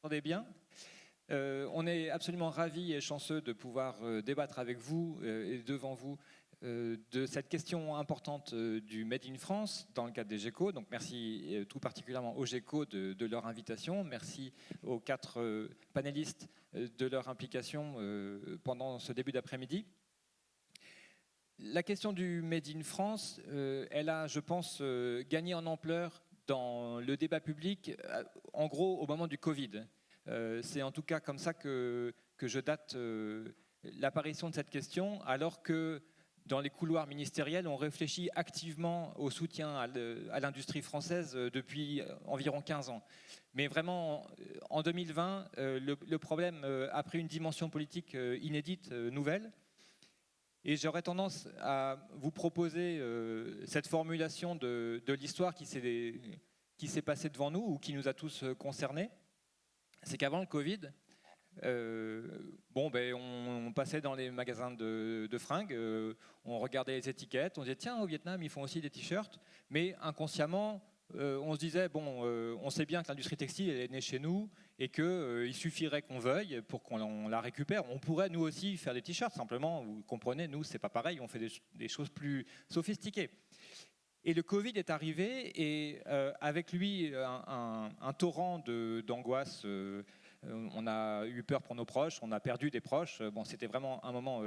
Entendez bien. On est absolument ravis et chanceux de pouvoir débattre avec vous et devant vous de cette question importante du Made in France dans le cadre des GECO. Donc merci tout particulièrement aux GECO de leur invitation. Merci aux 4 panélistes de leur implication pendant ce début d'après-midi. La question du Made in France, elle a, je pense, gagné en ampleur dans le débat public, en gros au moment du Covid. C'est en tout cas comme ça que je date l'apparition de cette question, alors que dans les couloirs ministériels, on réfléchit activement au soutien à l'industrie française depuis environ 15 ans. Mais vraiment, en 2020, le problème a pris une dimension politique inédite, nouvelle. Et j'aurais tendance à vous proposer cette formulation de l'histoire qui s'est passée devant nous ou qui nous a tous concernés. C'est qu'avant le Covid, on passait dans les magasins de fringues, on regardait les étiquettes, on disait tiens, au Vietnam ils font aussi des t-shirts, mais inconsciemment on se disait on sait bien que l'industrie textile elle est née chez nous et qu'il suffirait qu'on veuille pour qu'on la récupère. On pourrait nous aussi faire des t-shirts, simplement, vous comprenez, nous c'est pas pareil, on fait des choses plus sophistiquées. Et le Covid est arrivé et avec lui un torrent d'angoisse. On a eu peur pour nos proches, on a perdu des proches. Bon, c'était vraiment un moment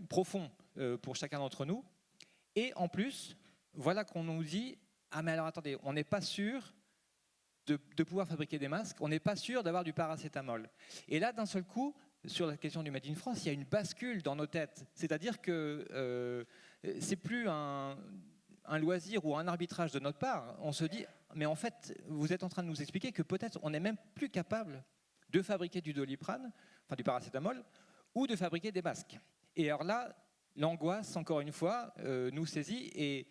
profond pour chacun d'entre nous. Et en plus, voilà qu'on nous dit « Ah mais alors attendez, on n'est pas sûr de pouvoir fabriquer des masques, on n'est pas sûr d'avoir du paracétamol. » Et là, d'un seul coup, sur la question du Made in France, il y a une bascule dans nos têtes. C'est-à-dire que c'est plus un loisir ou un arbitrage de notre part. On se dit, mais en fait, vous êtes en train de nous expliquer que peut-être on n'est même plus capable de fabriquer du Doliprane, enfin du paracétamol, ou de fabriquer des masques. Et alors là, l'angoisse, encore une fois, nous saisit, et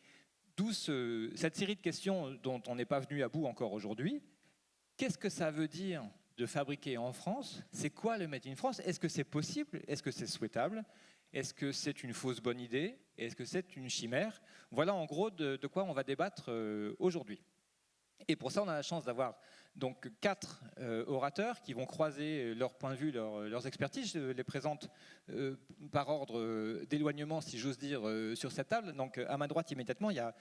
d'où cette série de questions dont on n'est pas venu à bout encore aujourd'hui. Qu'est-ce que ça veut dire de fabriquer en France? C'est quoi le Made in France? Est-ce que c'est possible? Est-ce que c'est souhaitable? Est-ce que c'est une fausse bonne idée? Est-ce que c'est une chimère? Voilà en gros de quoi on va débattre aujourd'hui. Et pour ça, on a la chance d'avoir donc 4 orateurs qui vont croiser leurs points de vue, leurs expertises. Je les présente par ordre d'éloignement, si j'ose dire, sur cette table. Donc à ma droite immédiatement, il y a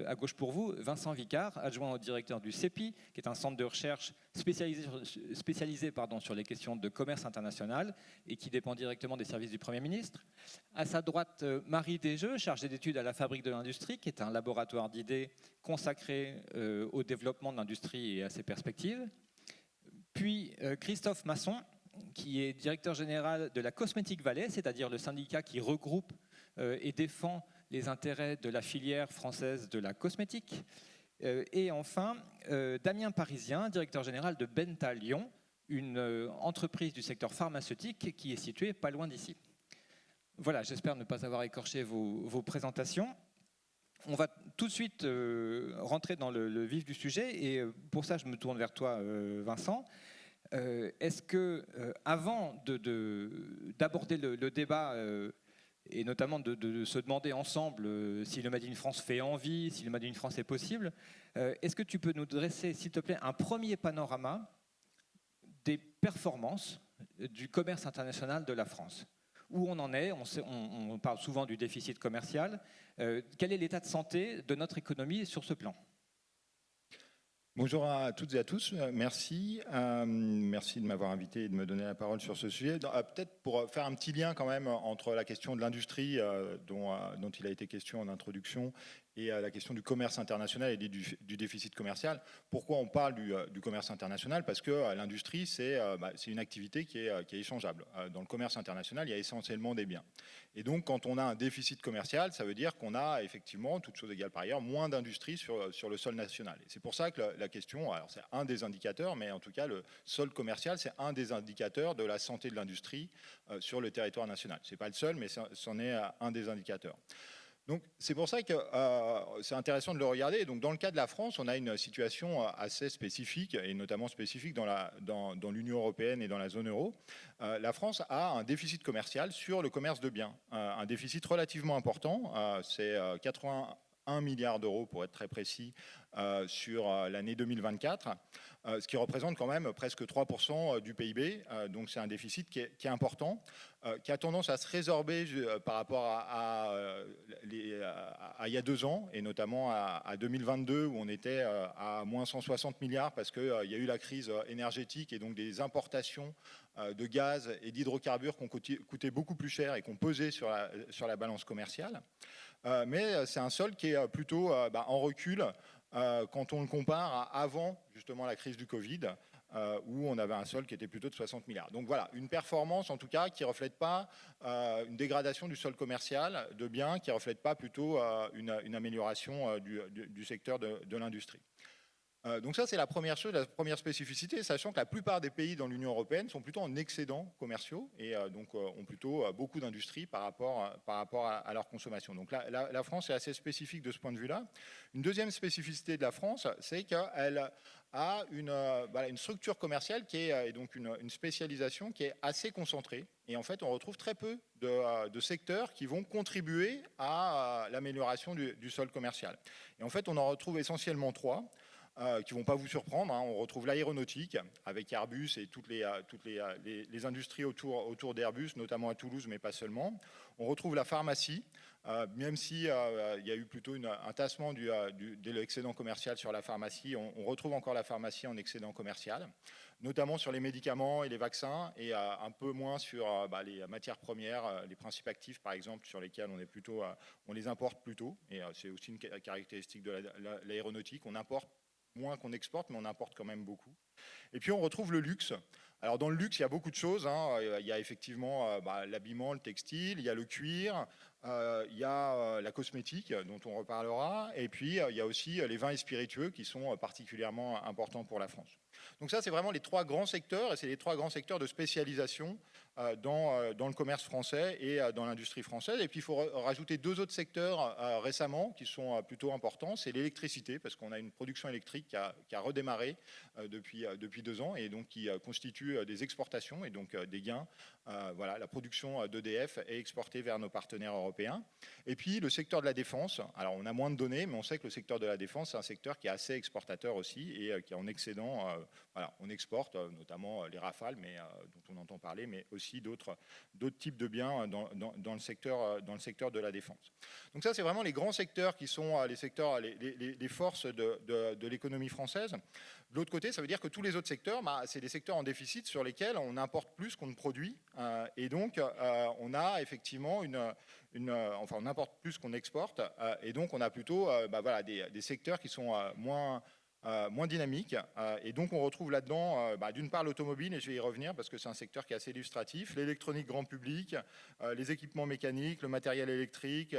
à gauche pour vous Vincent Vicard, adjoint au directeur du CEPI, qui est un centre de recherche spécialisé sur les questions de commerce international et qui dépend directement des services du Premier ministre. À sa droite, Marie Desjeux, chargée d'études à la Fabrique de l'Industrie, qui est un laboratoire d'idées consacré au développement de l'industrie et à ses perspectives. Puis Christophe Masson, qui est directeur général de la Cosmetic Valley, c'est-à-dire le syndicat qui regroupe et défend les intérêts de la filière française de la cosmétique. Et enfin, Damien Parisien, directeur général de Benta Lyon, une entreprise du secteur pharmaceutique qui est située pas loin d'ici. Voilà, j'espère ne pas avoir écorché vos présentations. On va tout de suite rentrer dans le vif du sujet, et pour ça je me tourne vers toi Vincent. Est-ce que avant d'aborder le débat et notamment de se demander ensemble si le Made in France fait envie, si le Made in France est possible, est-ce que tu peux nous dresser, s'il te plaît, un premier panorama des performances du commerce international de la France? Où on en est, on parle souvent du déficit commercial. Quel est l'état de santé de notre économie sur ce plan? Bonjour à toutes et à tous, merci. Merci de m'avoir invité et de me donner la parole sur ce sujet. Peut-être pour faire un petit lien quand même entre la question de l'industrie dont il a été question en introduction et la question du commerce international et du déficit commercial. Pourquoi on parle du commerce international? Parce que l'industrie, c'est une activité qui est échangeable. Dans le commerce international, il y a essentiellement des biens. Et donc, quand on a un déficit commercial, ça veut dire qu'on a effectivement, toutes choses égales par ailleurs, moins d'industrie sur le sol national. Et c'est pour ça que la question, alors c'est un des indicateurs, mais en tout cas, le solde commercial, c'est un des indicateurs de la santé de l'industrie sur le territoire national. Ce n'est pas le seul, mais c'en est un des indicateurs. Donc c'est pour ça que c'est intéressant de le regarder. Donc dans le cas de la France, on a une situation assez spécifique, et notamment spécifique dans l'Union européenne et dans la zone euro. La France a un déficit commercial sur le commerce de biens, un déficit relativement important. C'est 81 milliards d'euros pour être très précis sur l'année 2024, ce qui représente quand même presque 3% du PIB. Donc c'est un déficit qui est important, qui a tendance à se résorber par rapport à il y a 2 ans, et notamment à 2022 où on était à moins 160 milliards parce qu'il y a eu la crise énergétique et donc des importations de gaz et d'hydrocarbures qui ont coûté beaucoup plus cher et qui ont pesé sur la balance commerciale. Mais c'est un solde qui est plutôt en recul quand on le compare à avant justement la crise du Covid, où on avait un solde qui était plutôt de 60 milliards. Donc voilà, une performance en tout cas qui ne reflète pas une dégradation du solde commercial de biens, qui ne reflète pas plutôt une amélioration du secteur de l'industrie. Donc ça, c'est la première chose, la première spécificité, sachant que la plupart des pays dans l'Union européenne sont plutôt en excédents commerciaux et donc ont plutôt beaucoup d'industries par rapport à leur consommation. Donc la France est assez spécifique de ce point de vue-là. Une deuxième spécificité de la France, c'est qu'elle a une structure commerciale qui est et donc une spécialisation qui est assez concentrée. Et en fait, on retrouve très peu de secteurs qui vont contribuer à l'amélioration du solde commercial. Et en fait, on en retrouve essentiellement 3. Qui ne vont pas vous surprendre. On retrouve l'aéronautique avec Airbus et toutes les industries autour d'Airbus, notamment à Toulouse, mais pas seulement. On retrouve la pharmacie, même s'il y a eu plutôt un tassement de l'excédent commercial sur la pharmacie, on retrouve encore la pharmacie en excédent commercial, notamment sur les médicaments et les vaccins, et un peu moins sur les matières premières, les principes actifs par exemple, sur lesquels on les importe plutôt, et c'est aussi une caractéristique de l'aéronautique. On importe moins qu'on exporte, mais on importe quand même beaucoup. Et puis on retrouve le luxe. Alors dans le luxe, il y a beaucoup de choses. Il y a effectivement l'habillement, le textile, il y a le cuir, il y a la cosmétique dont on reparlera, et puis il y a aussi les vins et spiritueux qui sont particulièrement importants pour la France. Donc ça, c'est vraiment les 3 grands secteurs, et c'est les 3 grands secteurs de spécialisation dans le commerce français et dans l'industrie française. Et puis il faut rajouter 2 autres secteurs récemment qui sont plutôt importants. C'est l'électricité, parce qu'on a une production électrique qui a redémarré depuis 2 ans, et donc qui constitue des exportations et donc des gains. La production d'EDF est exportée vers nos partenaires européens. Et puis le secteur de la défense. Alors on a moins de données, mais on sait que le secteur de la défense, c'est un secteur qui est assez exportateur aussi et qui est en excédent. On exporte notamment les Rafales, dont on entend parler, mais aussi d'autres types de biens dans le secteur de la défense. Donc ça, c'est vraiment les grands secteurs qui sont les forces de l'économie française. De l'autre côté, ça veut dire que tous les autres secteurs, c'est des secteurs en déficit sur lesquels on importe plus qu'on ne produit. Et donc, on a effectivement on importe plus qu'on exporte. Et donc, on a plutôt des secteurs qui sont moins dynamique. Et donc on retrouve là-dedans d'une part l'automobile, et je vais y revenir parce que c'est un secteur qui est assez illustratif, l'électronique grand public, les équipements mécaniques, le matériel électrique,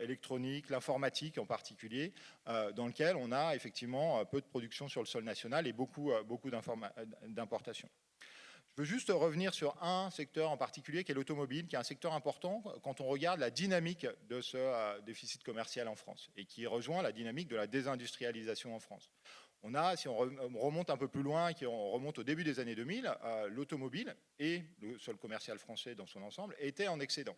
électronique, l'informatique en particulier, dans lequel on a effectivement peu de production sur le sol national et beaucoup d'importations. Je veux juste revenir sur un secteur en particulier qui est l'automobile, qui est un secteur important quand on regarde la dynamique de ce déficit commercial en France et qui rejoint la dynamique de la désindustrialisation en France. Si on remonte un peu plus loin, on remonte au début des années 2000, l'automobile et le sol commercial français dans son ensemble étaient en excédent.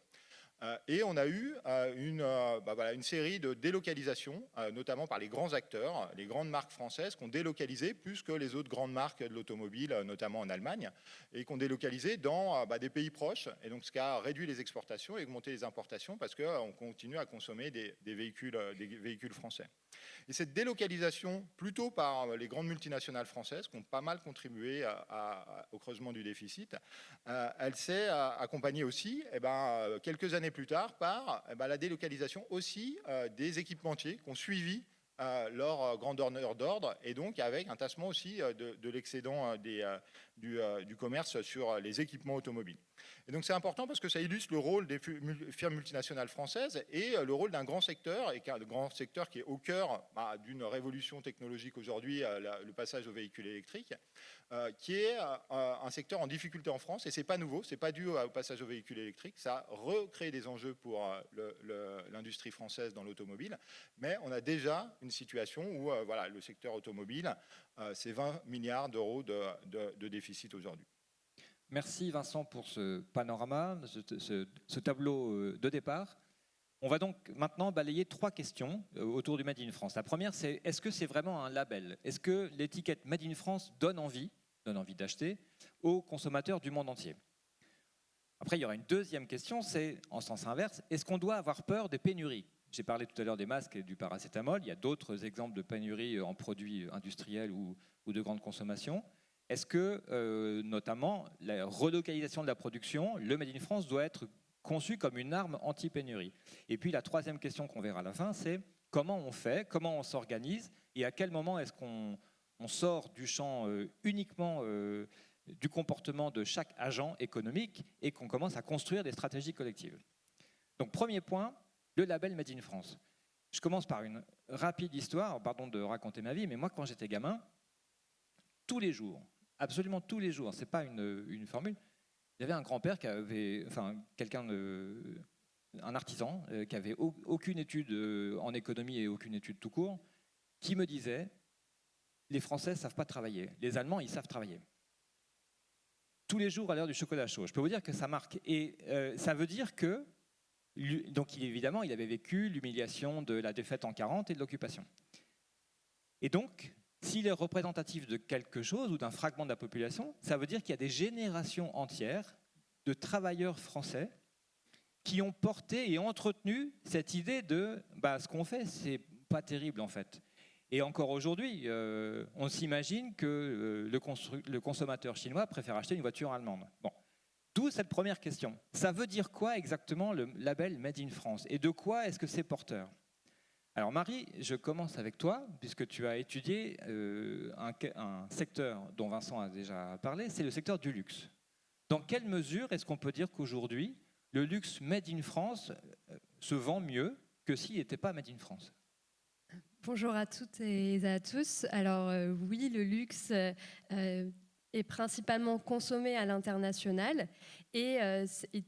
Et on a eu une série de délocalisations, notamment par les grands acteurs, les grandes marques françaises qui ont délocalisé plus que les autres grandes marques de l'automobile, notamment en Allemagne, et qui ont délocalisé dans des pays proches, et donc ce qui a réduit les exportations et augmenté les importations parce qu'on continue à consommer des véhicules français. Et cette délocalisation, plutôt par les grandes multinationales françaises, qui ont pas mal contribué au creusement du déficit, elle s'est accompagnée aussi, quelques années plus tard, par la délocalisation aussi des équipementiers qui ont suivi leur grandeur d'ordre, et donc avec un tassement aussi de l'excédent du commerce sur les équipements automobiles. Et donc c'est important parce que ça illustre le rôle des firmes multinationales françaises et le rôle d'un grand secteur, et un grand secteur qui est au cœur d'une révolution technologique aujourd'hui, le passage aux véhicules électriques, qui est un secteur en difficulté en France, et c'est pas nouveau, c'est pas dû au passage aux véhicules électriques, ça recrée des enjeux pour l'industrie française dans l'automobile, mais on a déjà une situation où le secteur automobile, c'est 20 milliards d'euros de déficit aujourd'hui. Merci Vincent pour ce panorama, ce tableau de départ. On va donc maintenant balayer 3 questions autour du Made in France. La première, c'est est-ce que c'est vraiment un label? Est-ce que l'étiquette Made in France donne envie d'acheter aux consommateurs du monde entier? Après, il y aura une deuxième question, c'est en sens inverse, est-ce qu'on doit avoir peur des pénuries? J'ai parlé tout à l'heure des masques et du paracétamol, il y a d'autres exemples de pénuries en produits industriels ou de grande consommation. Est-ce que, notamment, la relocalisation de la production, le Made in France doit être conçu comme une arme anti-pénurie? Et puis la troisième question qu'on verra à la fin, c'est comment on fait, comment on s'organise et à quel moment est-ce qu'on sort du champ uniquement du comportement de chaque agent économique et qu'on commence à construire des stratégies collectives. Donc premier point, le label Made in France. Je commence par une rapide histoire, pardon de raconter ma vie, mais moi quand j'étais gamin, tous les jours, absolument tous les jours, c'est pas une formule, il y avait un grand-père qui avait, enfin un artisan qui avait aucune étude en économie et aucune étude tout court, qui me disait les Français ne savent pas travailler, les Allemands ils savent travailler. Tous les jours à l'heure du chocolat chaud. Je peux vous dire que ça marque. Et ça veut dire que, donc évidemment, il avait vécu l'humiliation de la défaite en 40 et de l'occupation. Et donc, s'il est représentatif de quelque chose ou d'un fragment de la population, ça veut dire qu'il y a des générations entières de travailleurs français qui ont porté et entretenu cette idée de ce qu'on fait, c'est pas terrible en fait. Et encore aujourd'hui, on s'imagine que le consommateur chinois préfère acheter une voiture allemande. Bon. D'où cette première question. Ça veut dire quoi exactement le label Made in France? Et de quoi est-ce que c'est porteur? Alors Marie, je commence avec toi, puisque tu as étudié un secteur dont Vincent a déjà parlé, c'est le secteur du luxe. Dans quelle mesure est-ce qu'on peut dire qu'aujourd'hui, le luxe Made in France se vend mieux que s'il n'était pas Made in France? Bonjour à toutes et à tous. Alors oui, le luxe est principalement consommé à l'international et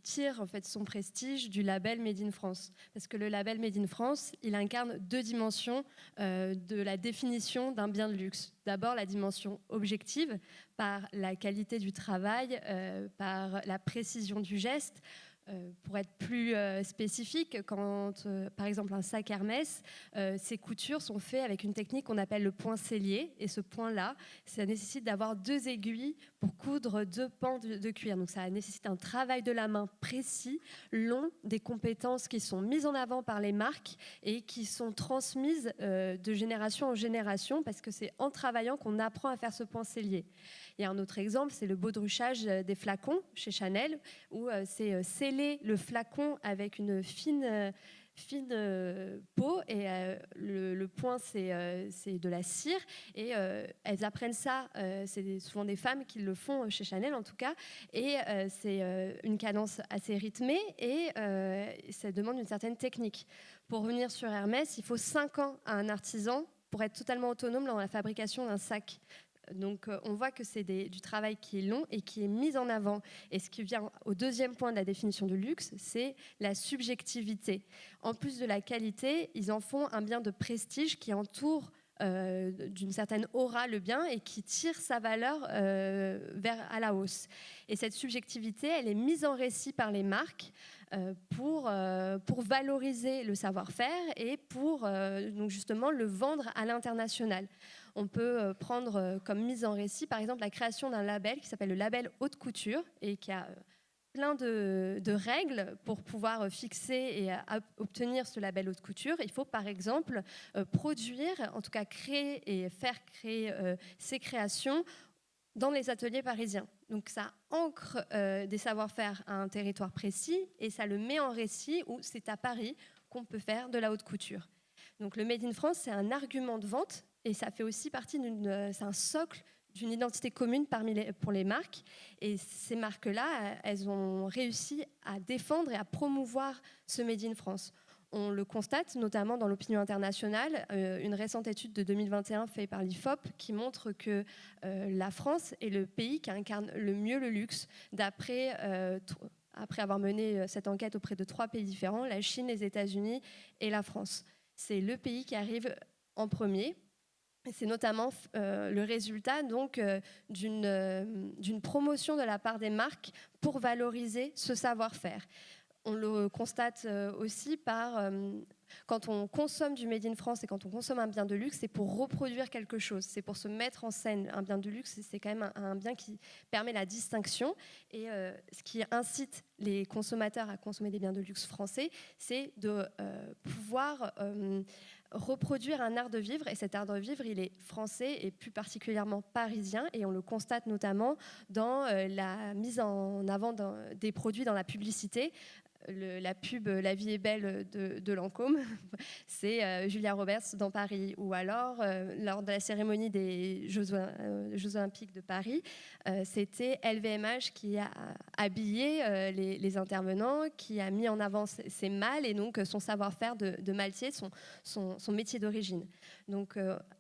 tire en fait son prestige du label Made in France. Parce que le label Made in France, il incarne 2 dimensions de la définition d'un bien de luxe. D'abord, la dimension objective, par la qualité du travail, par la précision du geste. Pour être plus spécifique, quand par exemple un sac Hermès, ses coutures sont faites avec une technique qu'on appelle le point sellier, et ce point-là, ça nécessite d'avoir 2 aiguilles pour coudre 2 pans de cuir. Donc ça nécessite un travail de la main précis, long, des compétences qui sont mises en avant par les marques et qui sont transmises de génération en génération, parce que c'est en travaillant qu'on apprend à faire ce point sellier. Il y a un autre exemple, c'est le baudruchage des flacons chez Chanel, où c'est sceller le flacon avec une fine peau, et le point c'est de la cire, et elles apprennent ça, c'est souvent des femmes qui le font chez Chanel en tout cas, et c'est une cadence assez rythmée, et ça demande une certaine technique. Pour revenir sur Hermès, il faut 5 ans à un artisan pour être totalement autonome dans la fabrication d'un sac. Donc on voit que c'est du travail qui est long et qui est mis en avant. Et ce qui vient au deuxième point de la définition du luxe, c'est la subjectivité. En plus de la qualité, ils en font un bien de prestige qui entoure d'une certaine aura le bien et qui tire sa valeur à la hausse. Et cette subjectivité, elle est mise en récit par les marques pour valoriser le savoir-faire et pour donc justement le vendre à l'international. On peut prendre comme mise en récit, par exemple, la création d'un label qui s'appelle le label haute couture et qui a plein de règles pour pouvoir fixer et obtenir ce label haute couture. Il faut par exemple produire, en tout cas créer et faire créer ces créations dans les ateliers parisiens. Donc ça ancre des savoir-faire à un territoire précis et ça le met en récit où c'est à Paris qu'on peut faire de la haute couture. Donc le Made in France, c'est un argument de vente et ça fait aussi partie c'est un socle d'une identité commune pour les marques. Et ces marques-là, elles ont réussi à défendre et à promouvoir ce Made in France. On le constate notamment dans l'opinion internationale, une récente étude de 2021 faite par l'IFOP qui montre que la France est le pays qui incarne le mieux le luxe, après avoir mené cette enquête auprès de 3 pays différents, la Chine, les États-Unis et la France. C'est le pays qui arrive en premier. Et c'est notamment le résultat donc, d'une promotion de la part des marques pour valoriser ce savoir-faire. on le constate aussi par... quand on consomme du Made in France et quand on consomme un bien de luxe, c'est pour reproduire quelque chose, c'est pour se mettre en scène. Un bien de luxe, c'est quand même un bien qui permet la distinction. Et ce qui incite les consommateurs à consommer des biens de luxe français, c'est de pouvoir reproduire un art de vivre. Et cet art de vivre, il est français et plus particulièrement parisien. Et on le constate notamment dans la mise en avant des produits dans la publicité. La pub La vie est belle de Lancôme, c'est Julia Roberts dans Paris. Ou alors, lors de la cérémonie des Jeux Olympiques de Paris, c'était LVMH qui a habillé les intervenants, qui a mis en avant ses malles et donc son savoir-faire de maltier, son métier d'origine. Donc,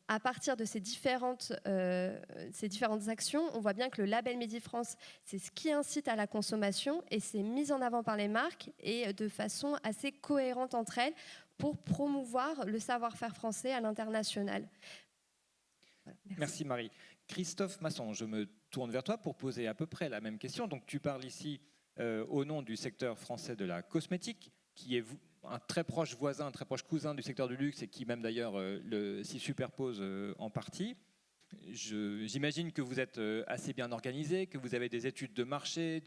à partir de ces différentes actions, on voit bien que le label Made in France, c'est ce qui incite à la consommation et c'est mis en avant par les marques et de façon assez cohérente entre elles pour promouvoir le savoir-faire français à l'international. Voilà, merci Marie. Christophe Masson, je me tourne vers toi pour poser à peu près la même question. Donc tu parles ici au nom du secteur français de la cosmétique, qui est un très proche voisin, un très proche cousin du secteur du luxe et qui même d'ailleurs s'y superpose en partie. J'imagine que vous êtes assez bien organisé, que vous avez des études de marché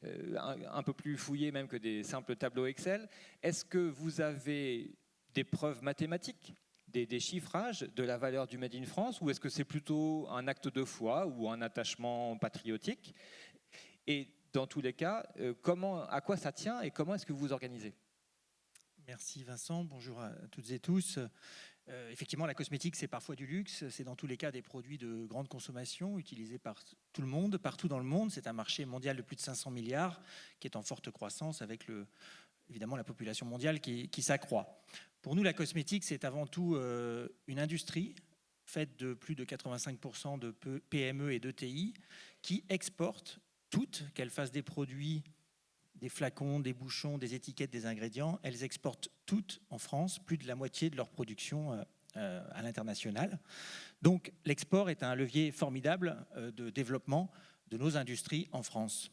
un peu plus fouillées même que des simples tableaux Excel. Est-ce que vous avez des preuves mathématiques, des chiffrages de la valeur du Made in France, ou est-ce que c'est plutôt un acte de foi ou un attachement patriotique? Et dans tous les cas, à quoi ça tient et comment est-ce que vous vous organisez? Merci Vincent, bonjour à toutes et tous. Effectivement, la cosmétique, c'est parfois du luxe, c'est dans tous les cas des produits de grande consommation utilisés par tout le monde, partout dans le monde. C'est un marché mondial de plus de 500 milliards qui est en forte croissance avec évidemment la population mondiale qui s'accroît. Pour nous, la cosmétique, c'est avant tout une industrie faite de plus de 85% de PME et d'ETI qui exportent toutes, qu'elles fassent des produits, des flacons, des bouchons, des étiquettes, des ingrédients, elles exportent toutes en France, plus de la moitié de leur production à l'international. Donc l'export est un levier formidable de développement de nos industries en France.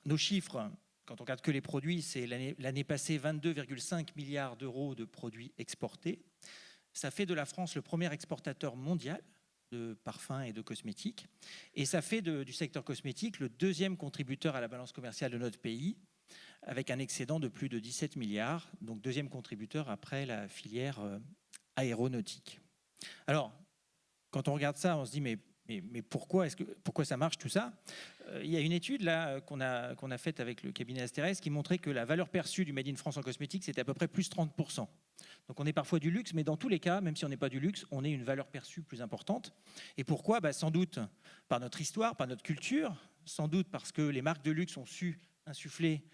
Nos chiffres, quand on regarde que les produits, c'est l'année passée 22,5 milliards d'euros de produits exportés. Ça fait de la France le premier exportateur mondial de parfums et de cosmétiques. Et ça fait du secteur cosmétique le deuxième contributeur à la balance commerciale de notre pays, avec un excédent de plus de 17 milliards, donc deuxième contributeur après la filière aéronautique. Alors, quand on regarde ça, on se dit mais pourquoi ça marche tout ça? Il y a une étude là qu'on a faite avec le cabinet Asterès qui montrait que la valeur perçue du Made in France en cosmétique, c'était à peu près plus 30%. Donc on est parfois du luxe, mais dans tous les cas, même si on n'est pas du luxe, on est une valeur perçue plus importante. Et pourquoi? Sans doute par notre histoire, par notre culture, sans doute parce que les marques de luxe ont su insuffler,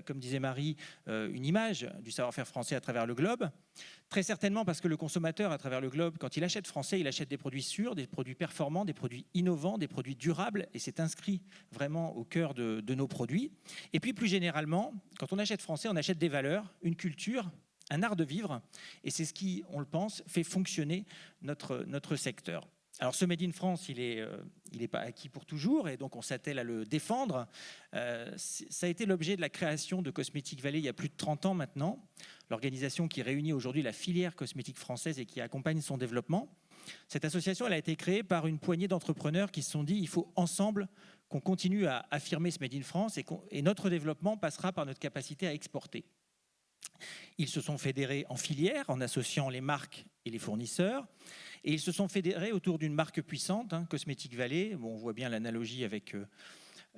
comme disait Marie, une image du savoir-faire français à travers le globe. Très certainement parce que le consommateur, à travers le globe, quand il achète français, il achète des produits sûrs, des produits performants, des produits innovants, des produits durables, et c'est inscrit vraiment au cœur de nos produits. Et puis plus généralement, quand on achète français, on achète des valeurs, une culture, un art de vivre, et c'est ce qui, on le pense, fait fonctionner notre secteur. Alors ce Made in France, il est pas acquis pour toujours, et donc on s'attelle à le défendre. Ça a été l'objet de la création de Cosmétique Vallée il y a plus de 30 ans maintenant, l'organisation qui réunit aujourd'hui la filière cosmétique française et qui accompagne son développement. Cette association, elle a été créée par une poignée d'entrepreneurs qui se sont dit il faut ensemble qu'on continue à affirmer ce Made in France et notre développement passera par notre capacité à exporter. Ils se sont fédérés en filière en associant les marques et les fournisseurs. Et ils se sont fédérés autour d'une marque puissante, Cosmétique Vallée. Bon, on voit bien l'analogie avec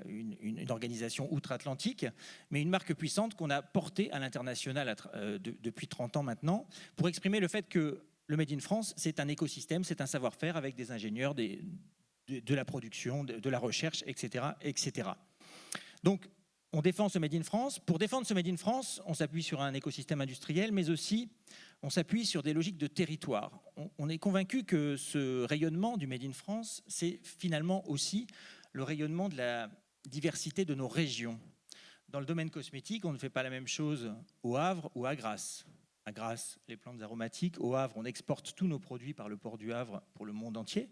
une organisation outre-Atlantique, mais une marque puissante qu'on a portée à l'international depuis 30 ans maintenant, pour exprimer le fait que le Made in France, c'est un écosystème, c'est un savoir-faire avec des ingénieurs, de la production, de la recherche, etc., etc. Donc, on défend ce Made in France. Pour défendre ce Made in France, on s'appuie sur un écosystème industriel, mais aussi on s'appuie sur des logiques de territoire. On est convaincu que ce rayonnement du Made in France, c'est finalement aussi le rayonnement de la diversité de nos régions. Dans le domaine cosmétique, on ne fait pas la même chose au Havre ou à Grasse. À Grasse, les plantes aromatiques. Au Havre, on exporte tous nos produits par le port du Havre pour le monde entier.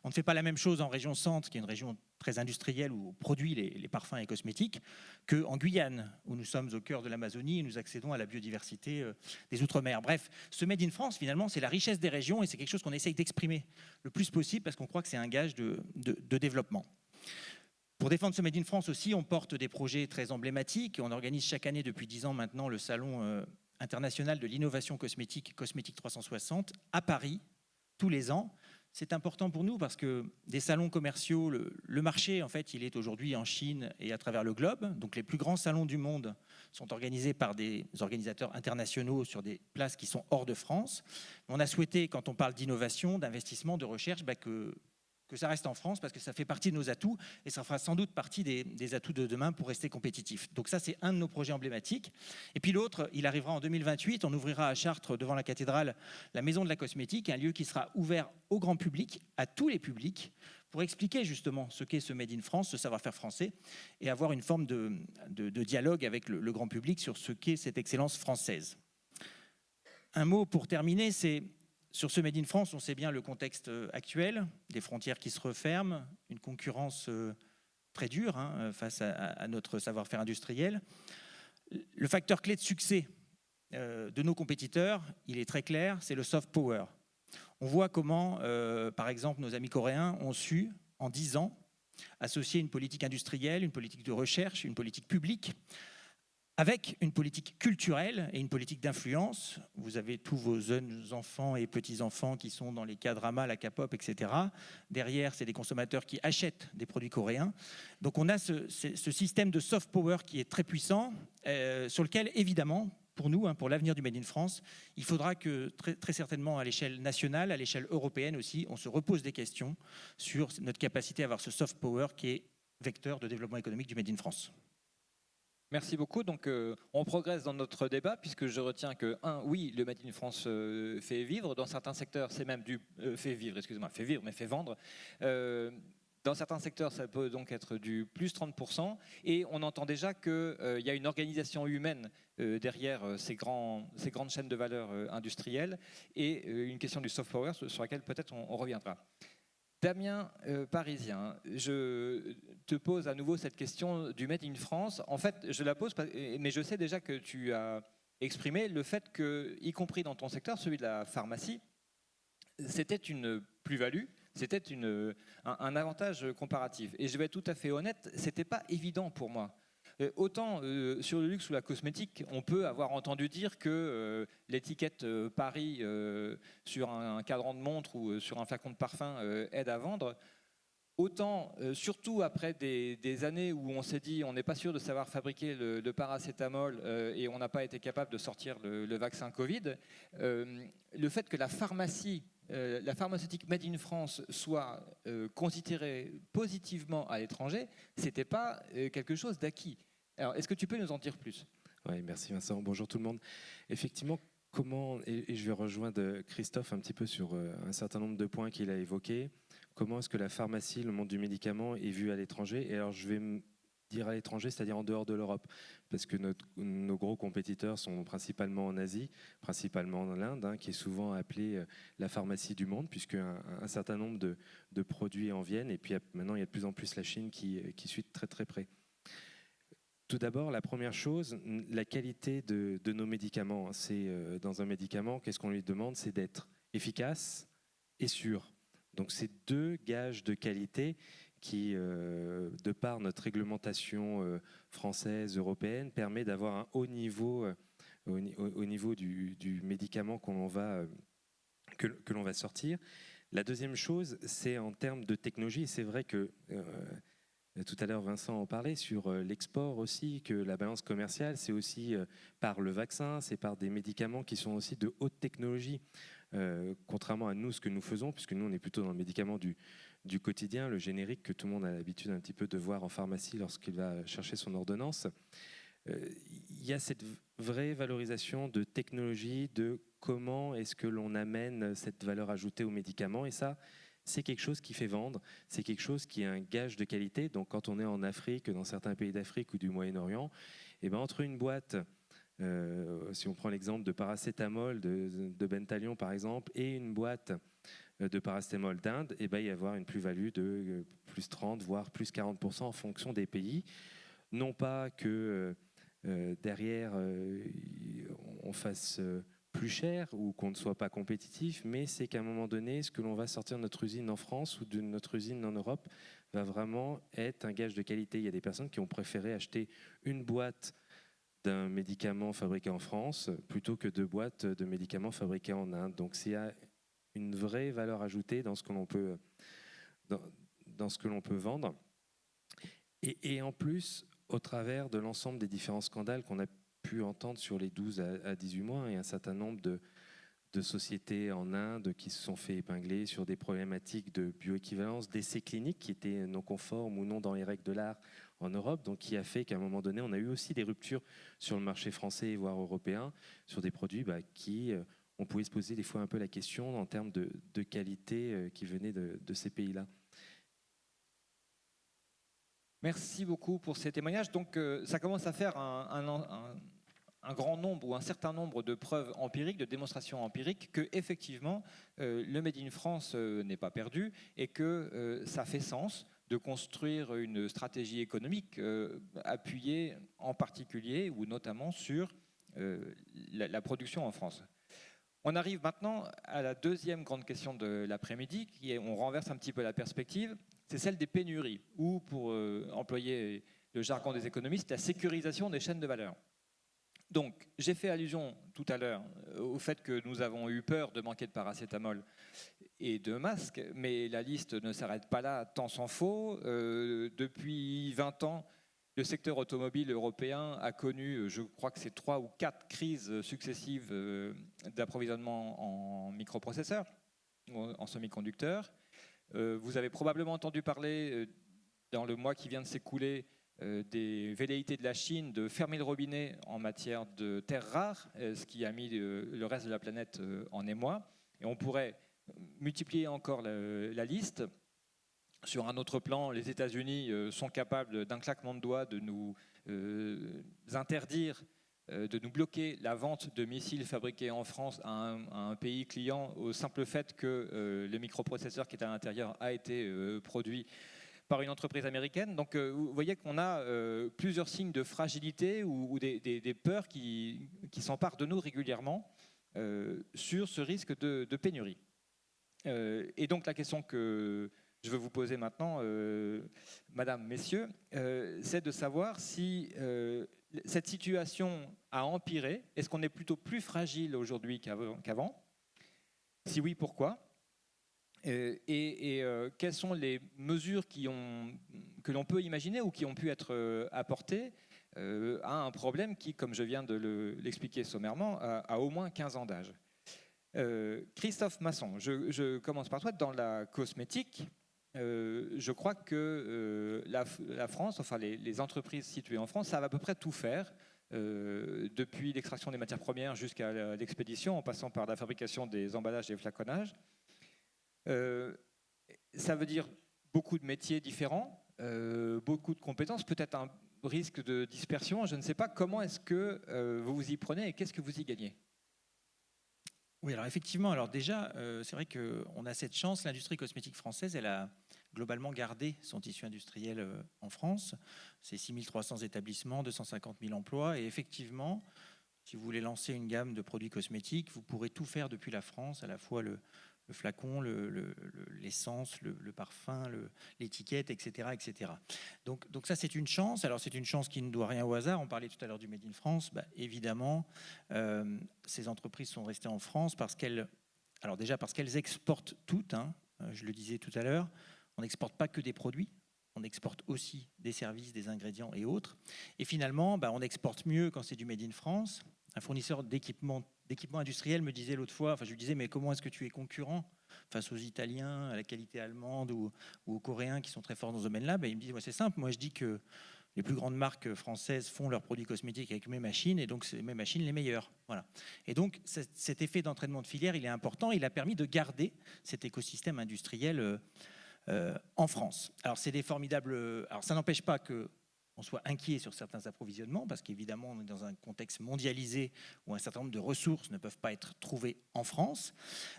On ne fait pas la même chose en région centre, qui est une région très industrielle où on produit les parfums et cosmétiques, qu'en Guyane, où nous sommes au cœur de l'Amazonie et nous accédons à la biodiversité des Outre-mer. Bref, ce Made in France, finalement, c'est la richesse des régions et c'est quelque chose qu'on essaye d'exprimer le plus possible parce qu'on croit que c'est un gage de développement. Pour défendre ce Made in France aussi, on porte des projets très emblématiques. On organise chaque année depuis 10 ans maintenant le salon international de l'innovation cosmétique, Cosmétique 360, à Paris, tous les ans. C'est important pour nous parce que des salons commerciaux, le marché, en fait, il est aujourd'hui en Chine et à travers le globe. Donc les plus grands salons du monde sont organisés par des organisateurs internationaux sur des places qui sont hors de France. On a souhaité, quand on parle d'innovation, d'investissement, de recherche, que ça reste en France parce que ça fait partie de nos atouts et ça fera sans doute partie des atouts de demain pour rester compétitif. Donc ça, c'est un de nos projets emblématiques. Et puis l'autre, il arrivera en 2028. On ouvrira à Chartres, devant la cathédrale, la Maison de la Cosmétique, un lieu qui sera ouvert au grand public, à tous les publics, pour expliquer justement ce qu'est ce Made in France, ce savoir-faire français, et avoir une forme de dialogue avec le grand public sur ce qu'est cette excellence française. Un mot pour terminer, c'est sur ce Made in France, on sait bien le contexte actuel, des frontières qui se referment, une concurrence très dure face à notre savoir-faire industriel. Le facteur clé de succès de nos compétiteurs, il est très clair, c'est le soft power. On voit comment, par exemple, nos amis coréens ont su, en 10 ans, associer une politique industrielle, une politique de recherche, une politique publique, avec une politique culturelle et une politique d'influence. Vous avez tous vos jeunes enfants et petits-enfants qui sont dans les K-dramas, la K-pop, etc. Derrière, c'est des consommateurs qui achètent des produits coréens. Donc on a ce système de soft power qui est très puissant, sur lequel, évidemment, pour nous, pour l'avenir du Made in France, il faudra que très certainement à l'échelle nationale, à l'échelle européenne aussi, on se repose des questions sur notre capacité à avoir ce soft power qui est vecteur de développement économique du Made in France. Merci beaucoup. Donc, on progresse dans notre débat puisque je retiens que, oui, le Made in France fait vivre. Dans certains secteurs, c'est même fait vivre, mais fait vendre. Dans certains secteurs, ça peut donc être du plus 30%. Et on entend déjà qu'il y a une organisation humaine derrière ces grandes chaînes de valeur industrielles et une question du soft power sur laquelle peut-être on reviendra. Damien Parisien, je te pose à nouveau cette question du Made in France. En fait, je la pose, mais je sais déjà que tu as exprimé le fait que, y compris dans ton secteur, celui de la pharmacie, c'était une plus-value, c'était un avantage comparatif. Et je vais être tout à fait honnête, c'était pas évident pour moi. Autant sur le luxe ou la cosmétique, on peut avoir entendu dire que l'étiquette Paris sur un cadran de montre ou sur un flacon de parfum aide à vendre. Autant, surtout après des années où on s'est dit on n'est pas sûr de savoir fabriquer le paracétamol et on n'a pas été capable de sortir le vaccin Covid, le fait que la pharmaceutique Made in France soit considérée positivement à l'étranger, c'était pas quelque chose d'acquis. Alors, est-ce que tu peux nous en dire plus ? Oui, merci Vincent. Bonjour tout le monde. Effectivement, et je vais rejoindre Christophe un petit peu sur un certain nombre de points qu'il a évoqués. Comment est-ce que la pharmacie, le monde du médicament est vu à l'étranger ? Et alors, je vais me dire à l'étranger, c'est-à-dire en dehors de l'Europe, parce que nos gros compétiteurs sont principalement en Asie, principalement en Inde, qui est souvent appelée la pharmacie du monde, puisque un certain nombre de produits en viennent. Et puis maintenant, il y a de plus en plus la Chine qui suit de très très près. Tout d'abord, la première chose, la qualité de nos médicaments. C'est dans un médicament, qu'est-ce qu'on lui demande ? C'est d'être efficace et sûr. Donc, c'est 2 gages de qualité qui, de par notre réglementation française, européenne, permet d'avoir un haut niveau au niveau du médicament que l'on va sortir. La deuxième chose, c'est en termes de technologie. C'est vrai que tout à l'heure, Vincent en parlait sur l'export aussi, que la balance commerciale, c'est aussi par le vaccin, c'est par des médicaments qui sont aussi de haute technologie, contrairement à nous, ce que nous faisons, puisque nous, on est plutôt dans le médicament du quotidien, le générique que tout le monde a l'habitude un petit peu de voir en pharmacie lorsqu'il va chercher son ordonnance. Il y a cette vraie valorisation de technologie, de comment est-ce que l'on amène cette valeur ajoutée aux médicaments, et ça, c'est quelque chose qui fait vendre, c'est quelque chose qui est un gage de qualité. Donc quand on est en Afrique, dans certains pays d'Afrique ou du Moyen-Orient, et ben entre une boîte, si on prend l'exemple de paracétamol, de Bentalion par exemple, et une boîte de paracétamol d'Inde, il va y avoir une plus-value de plus 30, voire plus 40% en fonction des pays. Non pas que derrière on fasse plus cher ou qu'on ne soit pas compétitif, mais c'est qu'à un moment donné, ce que l'on va sortir de notre usine en France ou de notre usine en Europe va vraiment être un gage de qualité. Il y a des personnes qui ont préféré acheter une boîte d'un médicament fabriqué en France plutôt que 2 boîtes de médicaments fabriqués en Inde. Donc c'est une vraie valeur ajoutée dans ce que l'on peut, dans ce que l'on peut vendre. Et en plus, au travers de l'ensemble des différents scandales qu'on a pu entendre sur les 12 à 18 mois, et un certain nombre de sociétés en Inde qui se sont fait épingler sur des problématiques de bioéquivalence, d'essais cliniques qui étaient non conformes ou non dans les règles de l'art en Europe, donc qui a fait qu'à un moment donné, on a eu aussi des ruptures sur le marché français, voire européen, sur des produits qui, on pouvait se poser des fois un peu la question en termes de qualité qui venait de ces pays-là. Merci beaucoup pour ces témoignages. Donc, ça commence à faire un grand nombre ou un certain nombre de preuves empiriques, de démonstrations empiriques que effectivement le Made in France n'est pas perdu et que ça fait sens de construire une stratégie économique appuyée en particulier ou notamment sur la production en France. On arrive maintenant à la deuxième grande question de l'après-midi, qui est, on renverse un petit peu la perspective, c'est celle des pénuries, ou pour employer le jargon des économistes, la sécurisation des chaînes de valeur. Donc, j'ai fait allusion tout à l'heure au fait que nous avons eu peur de manquer de paracétamol et de masques, mais la liste ne s'arrête pas là, tant s'en faut. Depuis 20 ans, le secteur automobile européen a connu, je crois que c'est 3 ou 4 crises successives d'approvisionnement en microprocesseurs, en semi-conducteurs. Vous avez probablement entendu parler, dans le mois qui vient de s'écouler, des velléités de la Chine de fermer le robinet en matière de terres rares, ce qui a mis le reste de la planète en émoi. Et on pourrait multiplier encore la liste. Sur un autre plan, les États-Unis sont capables d'un claquement de doigts de nous interdire, de nous bloquer la vente de missiles fabriqués en France à un pays client au simple fait que le microprocesseur qui est à l'intérieur a été produit par une entreprise américaine. Donc vous voyez qu'on a plusieurs signes de fragilité ou des peurs qui s'emparent de nous régulièrement sur ce risque de pénurie. Et donc la question que je veux vous poser maintenant, Madame, Messieurs, c'est de savoir si cette situation a empiré. Est-ce qu'on est plutôt plus fragile aujourd'hui qu'avant? Si oui, pourquoi? Et quelles sont les mesures que l'on peut imaginer ou qui ont pu être apportées à un problème qui, comme je viens de l'expliquer sommairement, a au moins 15 ans d'âge? Christophe Masson, je commence par toi. Dans la cosmétique, je crois que la France, enfin les entreprises situées en France, savent à peu près tout faire, depuis l'extraction des matières premières jusqu'à l'expédition, en passant par la fabrication des emballages et des flaconnages. Ça veut dire beaucoup de métiers différents, beaucoup de compétences, peut-être un risque de dispersion. Je ne sais pas comment est-ce que vous vous y prenez et qu'est-ce que vous y gagnez? Oui, alors effectivement, alors déjà, c'est vrai qu'on a cette chance, l'industrie cosmétique française, elle a globalement gardé son tissu industriel en France. C'est 6300 établissements, 250 000 emplois, et effectivement, si vous voulez lancer une gamme de produits cosmétiques, vous pourrez tout faire depuis la France, à la fois le flacon, l'essence, le parfum, l'étiquette, etc., etc. Donc ça, c'est une chance. Alors, c'est une chance qui ne doit rien au hasard. On parlait tout à l'heure du Made in France. Évidemment, ces entreprises sont restées en France parce qu'elles exportent toutes. Je le disais tout à l'heure, on n'exporte pas que des produits. On exporte aussi des services, des ingrédients et autres. Et finalement, on exporte mieux quand c'est du Made in France. Un fournisseur d'équipements industriels me disait l'autre fois, je lui disais, mais comment est-ce que tu es concurrent face aux Italiens, à la qualité allemande ou aux Coréens qui sont très forts dans ce domaine-là? Il me dit, c'est simple, moi je dis que les plus grandes marques françaises font leurs produits cosmétiques avec mes machines, et donc c'est mes machines les meilleures. Voilà. Et donc cet effet d'entraînement de filière, il est important, il a permis de garder cet écosystème industriel en France. Alors c'est des formidables. Alors ça n'empêche pas que on soit inquiet sur certains approvisionnements, parce qu'évidemment, on est dans un contexte mondialisé où un certain nombre de ressources ne peuvent pas être trouvées en France.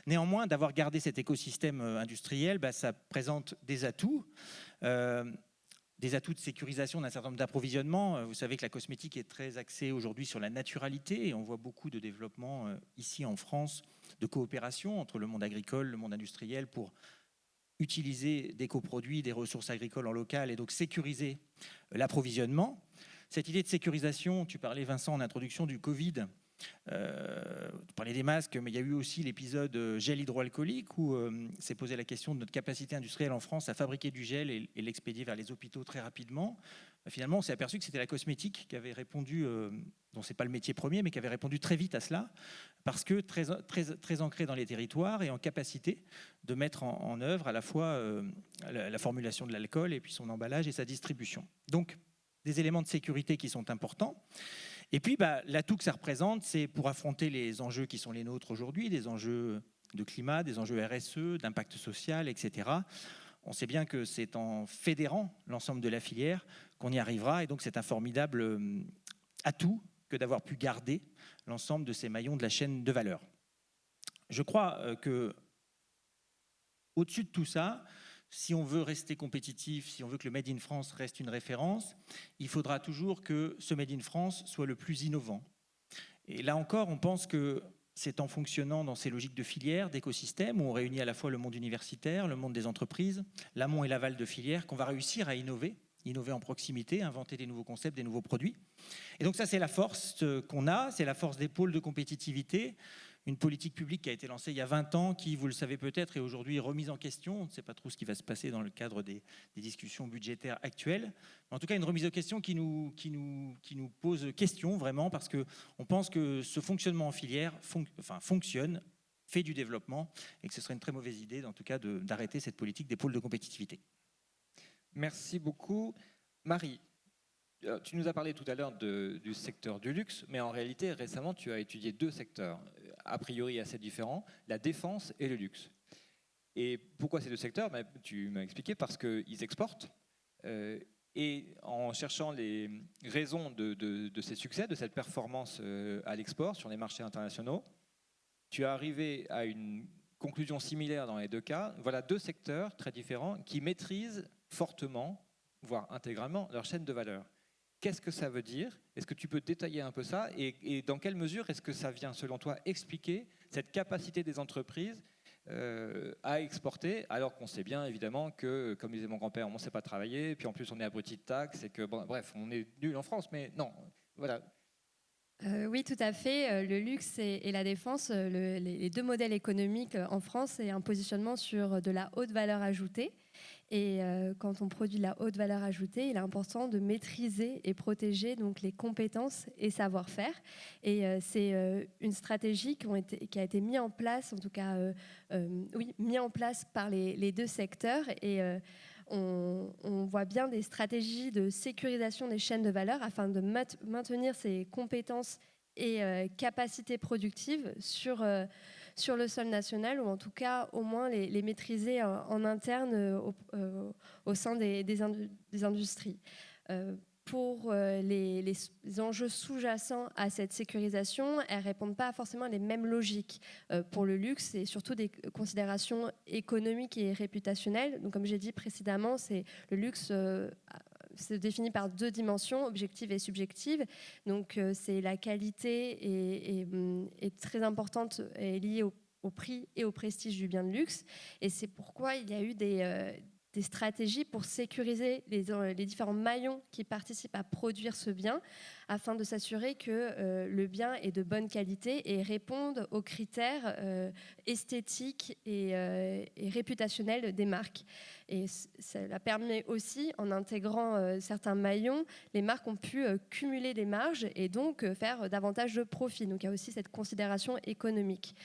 Néanmoins, d'avoir gardé cet écosystème industriel, ça présente des atouts. Des atouts de sécurisation d'un certain nombre d'approvisionnements. Vous savez que la cosmétique est très axée aujourd'hui sur la naturalité et on voit beaucoup de développement ici en France, de coopération entre le monde agricole, le monde industriel pour utiliser des coproduits, des ressources agricoles en local et donc sécuriser l'approvisionnement. Cette idée de sécurisation, tu parlais Vincent en introduction du Covid, tu parlais des masques, mais il y a eu aussi l'épisode gel hydroalcoolique où s'est posé la question de notre capacité industrielle en France à fabriquer du gel et l'expédier vers les hôpitaux très rapidement. Finalement, on s'est aperçu que c'était la cosmétique qui avait répondu, dont c'est pas le métier premier, mais qui avait répondu très vite à cela, parce que très ancré dans les territoires et en capacité de mettre en œuvre à la fois la formulation de l'alcool et puis son emballage et sa distribution. Donc, des éléments de sécurité qui sont importants. Et puis, l'atout que ça représente, c'est pour affronter les enjeux qui sont les nôtres aujourd'hui, des enjeux de climat, des enjeux RSE, d'impact social, etc. On sait bien que c'est en fédérant l'ensemble de la filière qu'on y arrivera. Et donc, c'est un formidable atout que d'avoir pu garder l'ensemble de ces maillons de la chaîne de valeur. Je crois que au-dessus de tout ça, si on veut rester compétitif, si on veut que le Made in France reste une référence, il faudra toujours que ce Made in France soit le plus innovant. Et là encore, on pense que c'est en fonctionnant dans ces logiques de filière, d'écosystème, où on réunit à la fois le monde universitaire, le monde des entreprises, l'amont et l'aval de filière, qu'on va réussir à innover en proximité, inventer des nouveaux concepts, des nouveaux produits. Et donc ça, c'est la force qu'on a, c'est la force des pôles de compétitivité. Une politique publique qui a été lancée il y a 20 ans, qui, vous le savez peut-être, est aujourd'hui remise en question. On ne sait pas trop ce qui va se passer dans le cadre des discussions budgétaires actuelles. Mais en tout cas, une remise en question qui nous pose question, vraiment, parce qu'on pense que ce fonctionnement en filière fonctionne, fait du développement, et que ce serait une très mauvaise idée, en tout cas, d'arrêter cette politique des pôles de compétitivité. Merci beaucoup. Marie, tu nous as parlé tout à l'heure du secteur du luxe, mais en réalité, récemment, tu as étudié deux secteurs, a priori assez différents, la défense et le luxe. Et pourquoi ces deux secteurs ? Tu m'as expliqué, parce qu'ils exportent. Et en cherchant les raisons de ces succès, de cette performance à l'export sur les marchés internationaux, tu es arrivé à une conclusion similaire dans les deux cas. Voilà deux secteurs très différents qui maîtrisent fortement, voire intégralement, leur chaîne de valeur. Qu'est-ce que ça veut dire ? Est-ce que tu peux détailler un peu ça ? Et dans quelle mesure est-ce que ça vient, selon toi, expliquer cette capacité des entreprises à exporter, alors qu'on sait bien, évidemment, que, comme disait mon grand-père, on ne sait pas travailler, puis en plus on est abruti de taxes, et que, bon, bref, on est nul en France, mais non, voilà. Oui, tout à fait. Le luxe et la défense, les deux modèles économiques en France, c'est un positionnement sur de la haute valeur ajoutée. Et quand on produit de la haute valeur ajoutée, il est important de maîtriser et protéger donc les compétences et savoir-faire. Et c'est une stratégie qui a été mise en place, en tout cas, mis en place par les deux secteurs. Et on voit bien des stratégies de sécurisation des chaînes de valeur afin de maintenir ces compétences et capacités productives sur le sol national, ou en tout cas au moins les maîtriser en interne au sein des industries. Pour les enjeux sous-jacents à cette sécurisation, elles ne répondent pas forcément à les mêmes logiques. Pour le luxe, c'est surtout des considérations économiques et réputationnelles. Donc, comme j'ai dit précédemment, le luxe se définit par deux dimensions, objective et subjective. Donc, c'est la qualité est très importante et liée au prix et au prestige du bien de luxe. Et c'est pourquoi il y a eu des stratégies pour sécuriser les différents maillons qui participent à produire ce bien, afin de s'assurer que le bien est de bonne qualité et réponde aux critères esthétiques et réputationnels des marques. Et cela permet aussi, en intégrant certains maillons, les marques ont pu cumuler des marges et donc faire davantage de profit. Donc il y a aussi cette considération économique.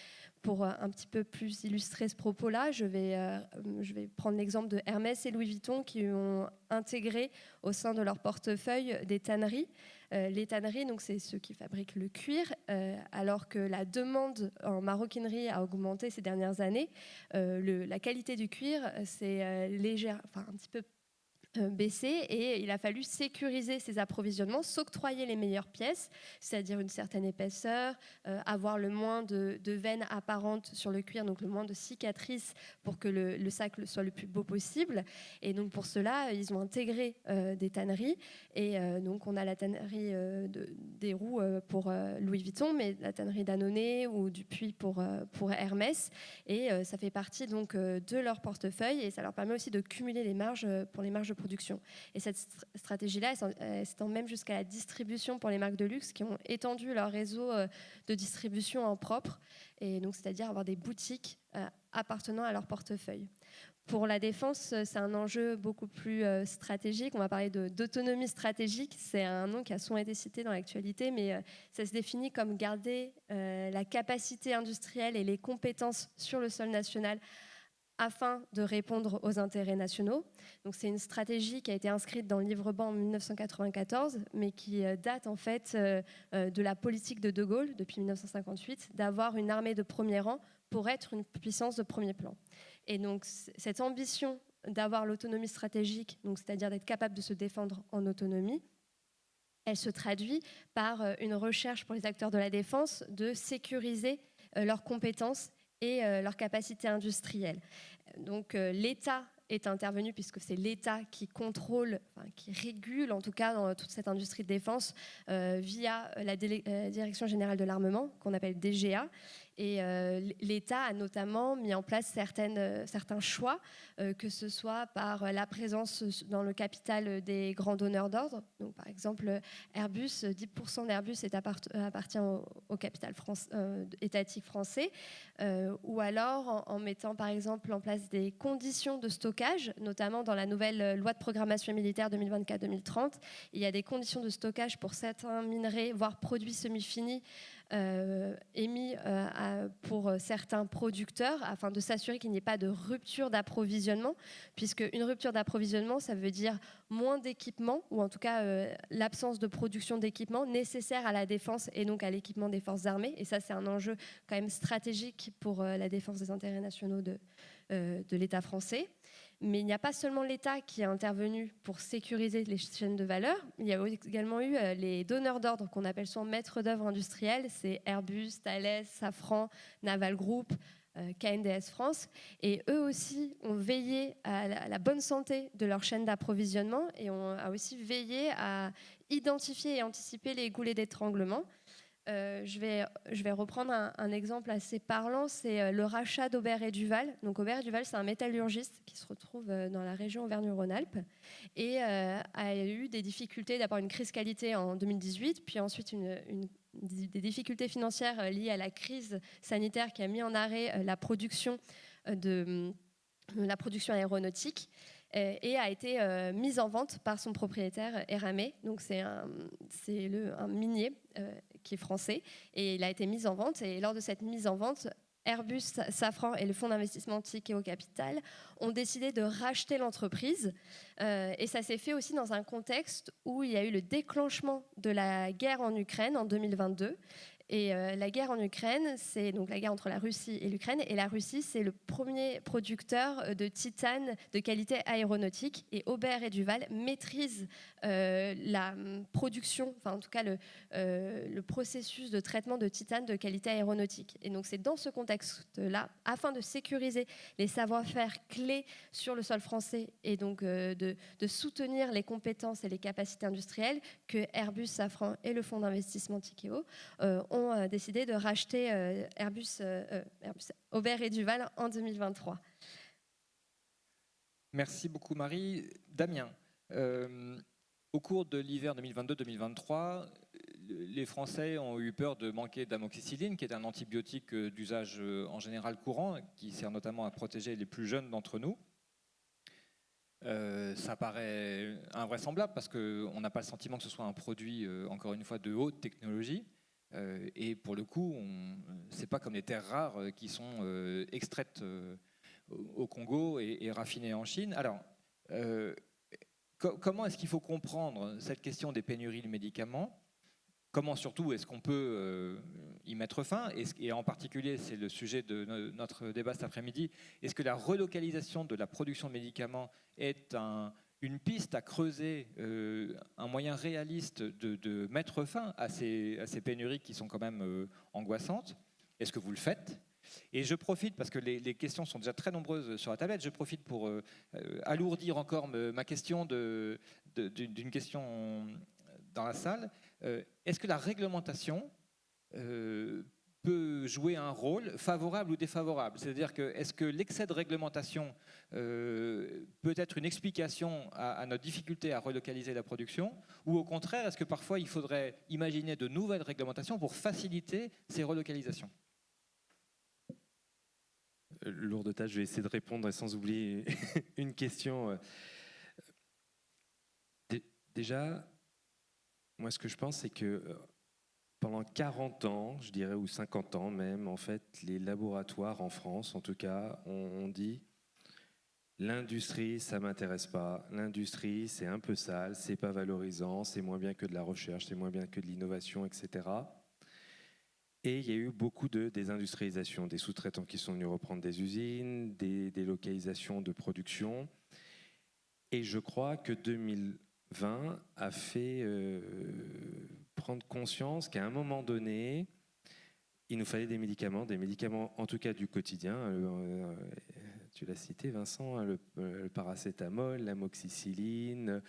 Pour un petit peu plus illustrer ce propos-là, je vais prendre l'exemple de Hermès et Louis Vuitton qui ont intégré au sein de leur portefeuille des tanneries. Les tanneries, donc, c'est ceux qui fabriquent le cuir, alors que la demande en maroquinerie a augmenté ces dernières années. La qualité du cuir, c'est un petit peu baissé et il a fallu sécuriser ces approvisionnements, s'octroyer les meilleures pièces, c'est-à-dire une certaine épaisseur, avoir le moins de veines apparentes sur le cuir, donc le moins de cicatrices pour que le sac soit le plus beau possible. Et donc pour cela, ils ont intégré des tanneries. Et donc on a la tannerie des roues pour Louis Vuitton, mais la tannerie d'Annonay ou Dupuis pour Hermès. Et ça fait partie donc de leur portefeuille et ça leur permet aussi de cumuler les marges pour les marges de production. Et cette stratégie-là, elle s'étend même jusqu'à la distribution pour les marques de luxe qui ont étendu leur réseau de distribution en propre, et donc c'est-à-dire avoir des boutiques appartenant à leur portefeuille. Pour la défense, c'est un enjeu beaucoup plus stratégique. On va parler d'autonomie stratégique. C'est un nom qui a souvent été cité dans l'actualité, mais ça se définit comme garder la capacité industrielle et les compétences sur le sol national afin de répondre aux intérêts nationaux. Donc c'est une stratégie qui a été inscrite dans le livre-blanc en 1994, mais qui date en fait de la politique de De Gaulle depuis 1958, d'avoir une armée de premier rang pour être une puissance de premier plan. Et donc cette ambition d'avoir l'autonomie stratégique, donc c'est-à-dire d'être capable de se défendre en autonomie, elle se traduit par une recherche pour les acteurs de la défense de sécuriser leurs compétences et leur capacité industrielle. Donc l'État est intervenu puisque c'est l'État qui contrôle, enfin, qui régule en tout cas dans toute cette industrie de défense via la Direction Générale de l'Armement qu'on appelle DGA. Et l'État a notamment mis en place certains choix, que ce soit par la présence dans le capital des grands donneurs d'ordre. Donc, par exemple, Airbus, 10% d'Airbus appartient au capital étatique français, ou alors en mettant par exemple en place des conditions de stockage, notamment dans la nouvelle loi de programmation militaire 2024-2030. Il y a des conditions de stockage pour certains minerais, voire produits semi-finis, émis pour certains producteurs afin de s'assurer qu'il n'y ait pas de rupture d'approvisionnement, puisque une rupture d'approvisionnement, ça veut dire moins d'équipement, ou en tout cas l'absence de production d'équipement nécessaire à la défense et donc à l'équipement des forces armées. Et ça, c'est un enjeu quand même stratégique pour la défense des intérêts nationaux de l'État français. Mais il n'y a pas seulement l'État qui est intervenu pour sécuriser les chaînes de valeur. Il y a également eu les donneurs d'ordre qu'on appelle souvent maîtres d'œuvre industriels. C'est Airbus, Thales, Safran, Naval Group, KNDS France. Et eux aussi ont veillé à la bonne santé de leur chaîne d'approvisionnement et ont aussi veillé à identifier et anticiper les goulets d'étranglement. Je vais reprendre un exemple assez parlant, c'est le rachat d'Aubert et Duval. Donc Aubert et Duval, c'est un métallurgiste qui se retrouve dans la région Auvergne-Rhône-Alpes et a eu des difficultés, d'abord une crise qualité en 2018, puis ensuite des difficultés financières liées à la crise sanitaire qui a mis en arrêt la production aéronautique et a été mise en vente par son propriétaire Eramé. Donc c'est un minier qui est français et il a été mis en vente, et lors de cette mise en vente, Airbus, Safran et le fonds d'investissement Tikehau Capital ont décidé de racheter l'entreprise, et ça s'est fait aussi dans un contexte où il y a eu le déclenchement de la guerre en Ukraine en 2022. Et la guerre en Ukraine, c'est donc la guerre entre la Russie et l'Ukraine. Et la Russie, c'est le premier producteur de titane de qualité aéronautique. Et Aubert et Duval maîtrisent la production, enfin en tout cas le processus de traitement de titane de qualité aéronautique. Et donc c'est dans ce contexte-là, afin de sécuriser les savoir-faire clés sur le sol français et donc de soutenir les compétences et les capacités industrielles, que Airbus, Safran et le fonds d'investissement Tikehau ont décidé de racheter Aubert et Duval en 2023. Merci beaucoup Marie. Damien, au cours de l'hiver 2022-2023, les Français ont eu peur de manquer d'amoxicilline, qui est un antibiotique d'usage en général courant, qui sert notamment à protéger les plus jeunes d'entre nous. Ça paraît invraisemblable parce qu'on n'a pas le sentiment que ce soit un produit, encore une fois, de haute technologie. Et pour le coup, ce n'est pas comme les terres rares qui sont extraites au Congo et raffinées en Chine. Alors, comment est-ce qu'il faut comprendre cette question des pénuries de médicaments ? Comment surtout est-ce qu'on peut y mettre fin ? Et en particulier, c'est le sujet de notre débat cet après-midi, est-ce que la relocalisation de la production de médicaments est une piste à creuser, un moyen réaliste de mettre fin à ces pénuries qui sont quand même angoissantes? Est-ce que vous le faites? Et je profite, parce que les questions sont déjà très nombreuses sur la tablette, je profite pour alourdir encore ma question d'une question dans la salle. Est-ce que la réglementation peut jouer un rôle favorable ou défavorable? C'est-à-dire que est-ce que l'excès de réglementation peut être une explication à notre difficulté à relocaliser la production, ou au contraire, est-ce que parfois il faudrait imaginer de nouvelles réglementations pour faciliter ces relocalisations? Lourde tâche, je vais essayer de répondre sans oublier une question. Déjà, moi ce que je pense, c'est que pendant 40 ans, je dirais, ou 50 ans même, en fait, les laboratoires en France, en tout cas, ont dit l'industrie, ça m'intéresse pas. L'industrie, c'est un peu sale, c'est pas valorisant, c'est moins bien que de la recherche, c'est moins bien que de l'innovation, etc. Et il y a eu beaucoup de désindustrialisation, des sous-traitants qui sont venus reprendre des usines, des délocalisations de production. Et je crois que 2020 a fait prendre conscience qu'à un moment donné, il nous fallait des médicaments en tout cas du quotidien. Tu l'as cité, Vincent, le paracétamol, l'amoxicilline,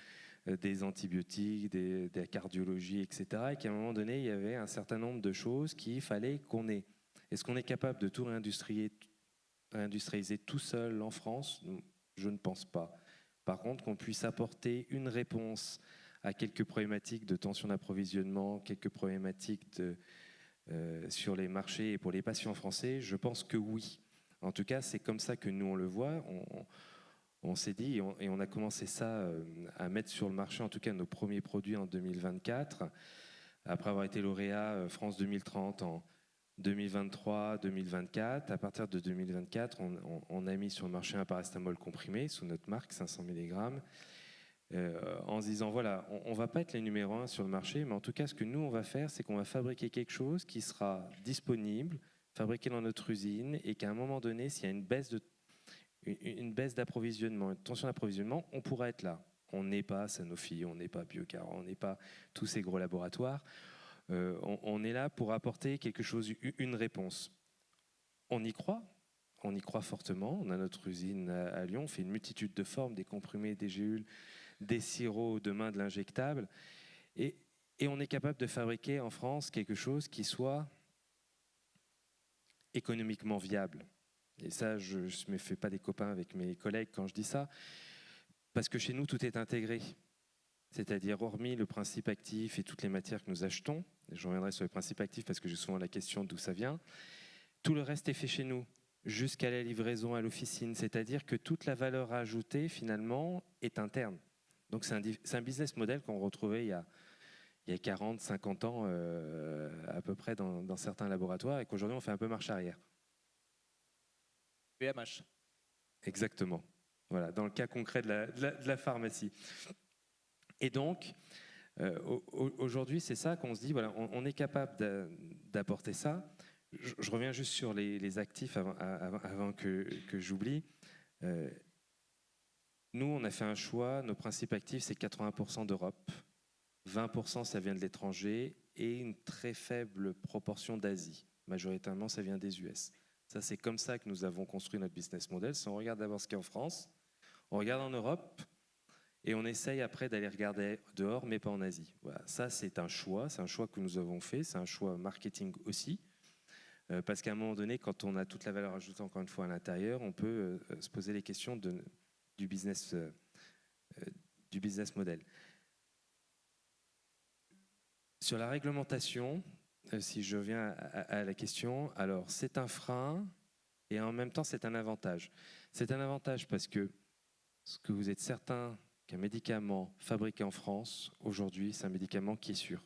des antibiotiques, de la cardiologie, etc. Et qu'à un moment donné, il y avait un certain nombre de choses qu'il fallait qu'on ait. Est-ce qu'on est capable de tout réindustrialiser tout seul en France? Je ne pense pas. Par contre, qu'on puisse apporter une réponse à quelques problématiques de tension d'approvisionnement, quelques problématiques sur les marchés et pour les patients français, je pense que oui. En tout cas, c'est comme ça que nous, on le voit. On s'est dit, et on a commencé ça à mettre sur le marché, en tout cas nos premiers produits en 2024, après avoir été lauréat France 2030 en 2023, 2024. À partir de 2024, on a mis sur le marché un paracétamol comprimé sous notre marque, 500 mg, en se disant, voilà, on ne va pas être les numéros 1 sur le marché, mais en tout cas, ce que nous, on va faire, c'est qu'on va fabriquer quelque chose qui sera disponible, fabriqué dans notre usine, et qu'à un moment donné, s'il y a une baisse d'approvisionnement, une tension d'approvisionnement, on pourra être là. On n'est pas Sanofi, on n'est pas Biocar, on n'est pas tous ces gros laboratoires. On est là pour apporter quelque chose, une réponse. On y croit fortement. On a notre usine à Lyon, on fait une multitude de formes, des comprimés, des gélules, des sirops, demain de l'injectable. Et on est capable de fabriquer en France quelque chose qui soit économiquement viable. Et ça, je ne me fais pas des copains avec mes collègues quand je dis ça, parce que chez nous, tout est intégré. C'est-à-dire, hormis le principe actif et toutes les matières que nous achetons, et je reviendrai sur les principes actifs parce que j'ai souvent la question d'où ça vient, tout le reste est fait chez nous, jusqu'à la livraison à l'officine. C'est-à-dire que toute la valeur ajoutée, finalement, est interne. Donc c'est un business model qu'on retrouvait il y a 40, 50 ans à peu près dans certains laboratoires, et qu'aujourd'hui, on fait un peu marche arrière. BMH. Exactement. Voilà, dans le cas concret de la pharmacie. Et donc, aujourd'hui, c'est ça qu'on se dit, voilà, on est capable d'apporter ça. Je reviens juste sur les actifs avant que j'oublie. Nous, on a fait un choix, nos principes actifs, c'est 80% d'Europe, 20% ça vient de l'étranger, et une très faible proportion d'Asie. Majoritairement, ça vient des US. Ça, c'est comme ça que nous avons construit notre business model. Si on regarde d'abord ce qu'il y a en France, on regarde en Europe, et on essaye après d'aller regarder dehors, mais pas en Asie. Voilà. Ça, c'est un choix que nous avons fait, c'est un choix marketing aussi, parce qu'à un moment donné, quand on a toute la valeur ajoutée, encore une fois, à l'intérieur, on peut se poser les questions du business model. Sur la réglementation, si je reviens à la question, alors c'est un frein et en même temps c'est un avantage. C'est un avantage parce que ce que vous êtes certain qu'un médicament fabriqué en France, aujourd'hui, c'est un médicament qui est sûr.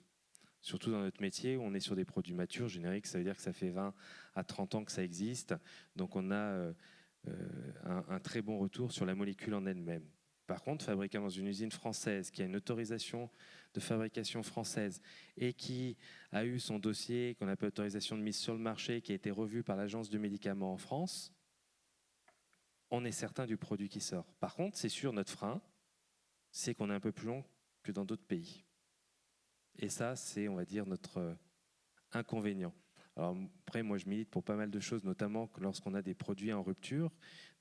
Surtout dans notre métier où on est sur des produits matures, génériques, ça veut dire que ça fait 20 à 30 ans que ça existe. Donc on a un très bon retour sur la molécule en elle-même. Par contre, fabriqué dans une usine française qui a une autorisation de fabrication française et qui a eu son dossier qu'on appelle autorisation de mise sur le marché, qui a été revu par l'Agence du médicament en France, on est certain du produit qui sort. Par contre, c'est sûr, notre frein, c'est qu'on est un peu plus long que dans d'autres pays. Et ça, c'est, on va dire, notre inconvénient. Alors après, moi, je milite pour pas mal de choses, notamment lorsqu'on a des produits en rupture,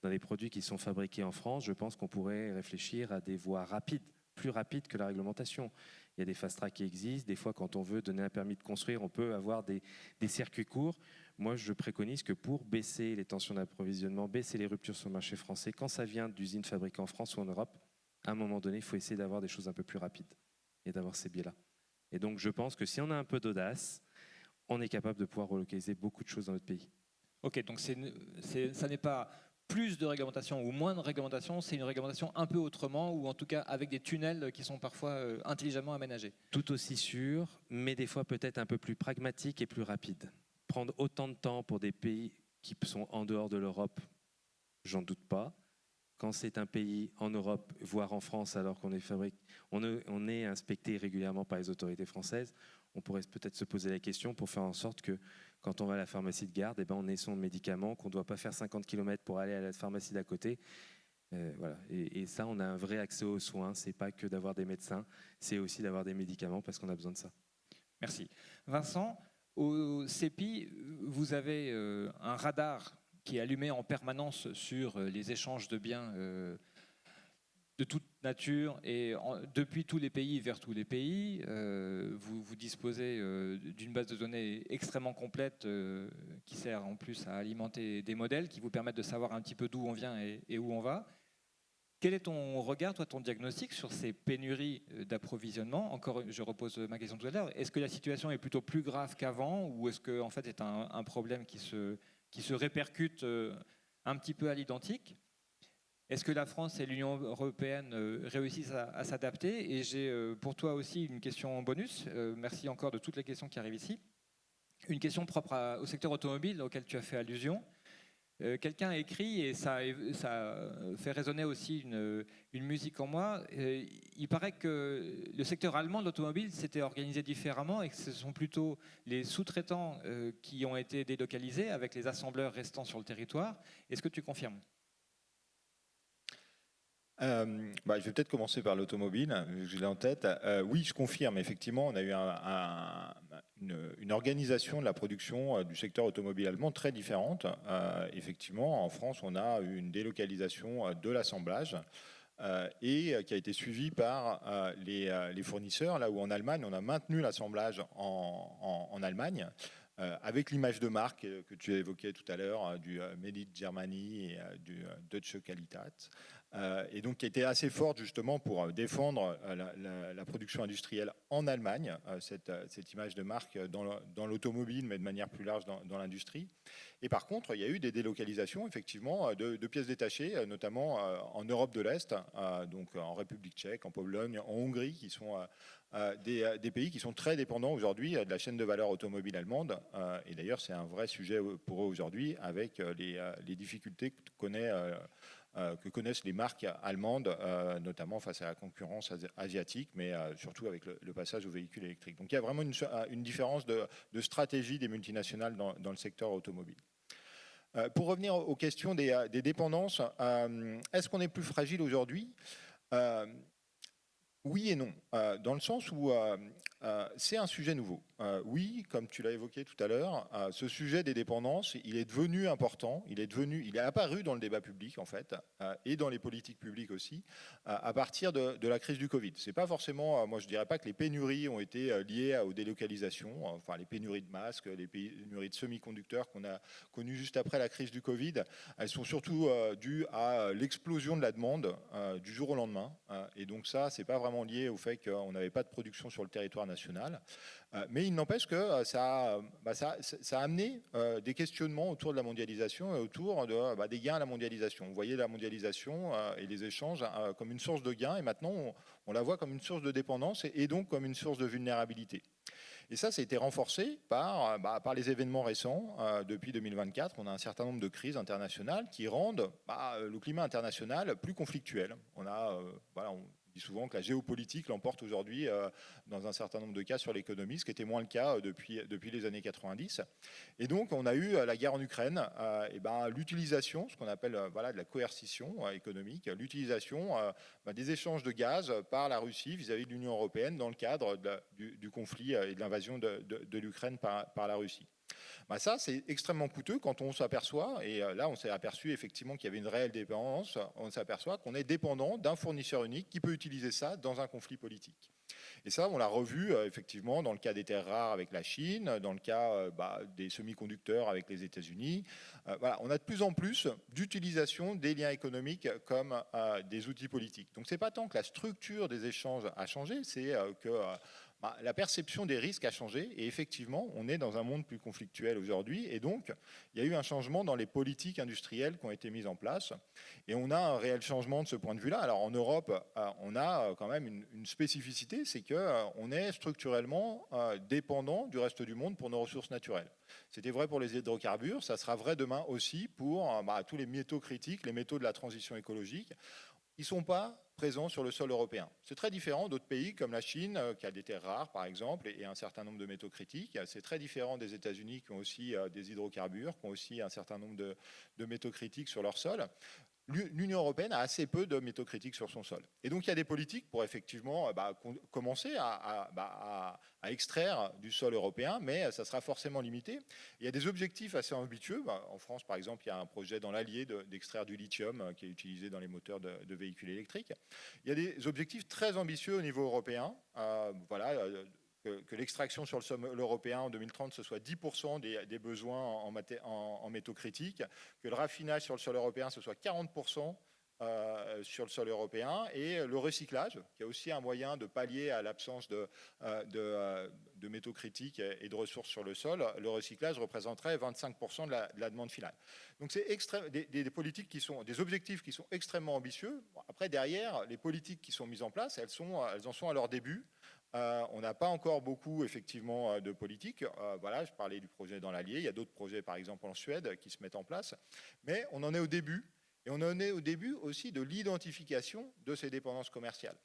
dans des produits qui sont fabriqués en France, je pense qu'on pourrait réfléchir à des voies rapides, plus rapides que la réglementation. Il y a des fast-track qui existent. Des fois, quand on veut donner un permis de construire, on peut avoir des circuits courts. Moi, je préconise que pour baisser les tensions d'approvisionnement, baisser les ruptures sur le marché français, quand ça vient d'usines fabriquées en France ou en Europe, à un moment donné, il faut essayer d'avoir des choses un peu plus rapides et d'avoir ces biais-là. Et donc, je pense que si on a un peu d'audace, on est capable de pouvoir relocaliser beaucoup de choses dans notre pays. Ok, donc ça n'est pas plus de réglementation ou moins de réglementation, c'est une réglementation un peu autrement, ou en tout cas avec des tunnels qui sont parfois intelligemment aménagés. Tout aussi sûr, mais des fois peut-être un peu plus pragmatique et plus rapide. Prendre autant de temps pour des pays qui sont en dehors de l'Europe, j'en doute pas. Quand c'est un pays en Europe, voire en France, alors qu'on on est inspecté régulièrement par les autorités françaises, on pourrait peut-être se poser la question pour faire en sorte que quand on va à la pharmacie de garde, on ait son médicament, qu'on ne doit pas faire 50 km pour aller à la pharmacie d'à côté. Voilà. Et ça, on a un vrai accès aux soins. Ce n'est pas que d'avoir des médecins, c'est aussi d'avoir des médicaments parce qu'on a besoin de ça. Merci. Vincent, au CEPI, vous avez un radar qui est allumé en permanence sur les échanges de biens de toute nature et depuis tous les pays vers tous les pays. Vous disposez d'une base de données extrêmement complète qui sert en plus à alimenter des modèles qui vous permettent de savoir un petit peu d'où on vient et où on va. Quel est ton regard, toi, ton diagnostic sur ces pénuries d'approvisionnement? Encore, je repose ma question tout à l'heure. Est-ce que la situation est plutôt plus grave qu'avant ou est-ce que en fait, c'est un problème qui se répercute un petit peu à l'identique? Est-ce que la France et l'Union européenne réussissent à s'adapter? Et j'ai pour toi aussi une question en bonus. Merci encore de toutes les questions qui arrivent ici. Une question propre au secteur automobile auquel tu as fait allusion. Quelqu'un a écrit, et ça fait résonner aussi une musique en moi, il paraît que le secteur allemand de l'automobile s'était organisé différemment et que ce sont plutôt les sous-traitants qui ont été délocalisés avec les assembleurs restant sur le territoire. Est-ce que tu confirmes ? Je vais peut-être commencer par l'automobile, vu que je l'ai en tête. Oui, je confirme, effectivement, on a eu une organisation de la production du secteur automobile allemand très différente. Effectivement, en France, on a eu une délocalisation de l'assemblage et qui a été suivie par les fournisseurs, là où en Allemagne, on a maintenu l'assemblage en Allemagne. Avec l'image de marque que tu as évoquée tout à l'heure, du Made in Germany et du Deutsche Qualität, et donc qui était assez forte justement pour défendre la production industrielle en Allemagne, cette image de marque dans l'automobile, mais de manière plus large dans l'industrie. Et par contre, il y a eu des délocalisations effectivement de pièces détachées, notamment en Europe de l'Est, donc en République tchèque, en Pologne, en Hongrie, qui sont des pays qui sont très dépendants aujourd'hui de la chaîne de valeur automobile allemande. Et d'ailleurs, c'est un vrai sujet pour eux aujourd'hui avec les difficultés que connaissent les marques allemandes, notamment face à la concurrence asiatique, mais surtout avec le passage aux véhicules électriques. Donc il y a vraiment une différence de stratégie des multinationales dans le secteur automobile. Pour revenir aux questions des dépendances, est-ce qu'on est plus fragile aujourd'hui ? Oui et non, dans le sens où c'est un sujet nouveau. Oui, comme tu l'as évoqué tout à l'heure, ce sujet des dépendances, il est devenu important, il est apparu dans le débat public en fait, et dans les politiques publiques aussi, à partir de la crise du Covid. C'est pas forcément, moi je dirais pas que les pénuries ont été liées aux délocalisations, enfin les pénuries de masques, les pénuries de semi-conducteurs qu'on a connues juste après la crise du Covid, elles sont surtout dues à l'explosion de la demande du jour au lendemain, et donc ça, c'est pas vraiment lié au fait qu'on n'avait pas de production sur le territoire national. Mais il n'empêche que ça a amené des questionnements autour de la mondialisation et autour des gains à la mondialisation. On voyait la mondialisation et les échanges comme une source de gains, et maintenant on la voit comme une source de dépendance et donc comme une source de vulnérabilité. Et ça a été renforcé par les événements récents. Depuis 2024, on a un certain nombre de crises internationales qui rendent le climat international plus conflictuel. On dis souvent que la géopolitique l'emporte aujourd'hui dans un certain nombre de cas sur l'économie, ce qui était moins le cas depuis les années 90. Et donc, on a eu la guerre en Ukraine, et ben, l'utilisation, ce qu'on appelle voilà, de la coercition économique, l'utilisation des échanges de gaz par la Russie vis-à-vis de l'Union européenne dans le cadre du conflit et de l'invasion de l'Ukraine par la Russie. Ben ça, c'est extrêmement coûteux quand on s'aperçoit, et là on s'est aperçu effectivement qu'il y avait une réelle dépendance, on s'aperçoit qu'on est dépendant d'un fournisseur unique qui peut utiliser ça dans un conflit politique. Et ça, on l'a revu effectivement dans le cas des terres rares avec la Chine, dans le cas des semi-conducteurs avec les États-Unis. Voilà, on a de plus en plus d'utilisation des liens économiques comme des outils politiques. Donc c'est pas tant que la structure des échanges a changé, c'est que la perception des risques a changé et effectivement, on est dans un monde plus conflictuel aujourd'hui et donc il y a eu un changement dans les politiques industrielles qui ont été mises en place et on a un réel changement de ce point de vue-là. Alors en Europe, on a quand même une spécificité, c'est qu'on est structurellement dépendant du reste du monde pour nos ressources naturelles. C'était vrai pour les hydrocarbures, ça sera vrai demain aussi pour tous les métaux critiques, les métaux de la transition écologique. Ils ne sont pas présents sur le sol européen. C'est très différent d'autres pays comme la Chine, qui a des terres rares par exemple, et un certain nombre de métaux critiques. C'est très différent des États-Unis qui ont aussi des hydrocarbures, qui ont aussi un certain nombre de métaux critiques sur leur sol. L'Union européenne a assez peu de métaux critiques sur son sol. Et donc il y a des politiques pour effectivement commencer à extraire du sol européen, mais ça sera forcément limité. Il y a des objectifs assez ambitieux. En France, par exemple, il y a un projet dans l'Allier d'extraire du lithium qui est utilisé dans les moteurs de véhicules électriques. Il y a des objectifs très ambitieux au niveau européen. Que l'extraction sur le sol européen en 2030, ce soit 10% des besoins en métaux critiques, que le raffinage sur le sol européen, ce soit 40% sur le sol européen, et le recyclage, qui est aussi un moyen de pallier à l'absence de métaux critiques et de ressources sur le sol. Le recyclage représenterait 25% de la demande finale. Donc c'est des politiques des objectifs qui sont extrêmement ambitieux. Bon, après, derrière, les politiques qui sont mises en place, elles en sont à leur début. On n'a pas encore beaucoup, effectivement, de politique. Voilà, je parlais du projet dans l'Allier. Il y a d'autres projets, par exemple, en Suède, qui se mettent en place. Mais on en est au début. Et on en est au début aussi de l'identification de ces dépendances commerciales.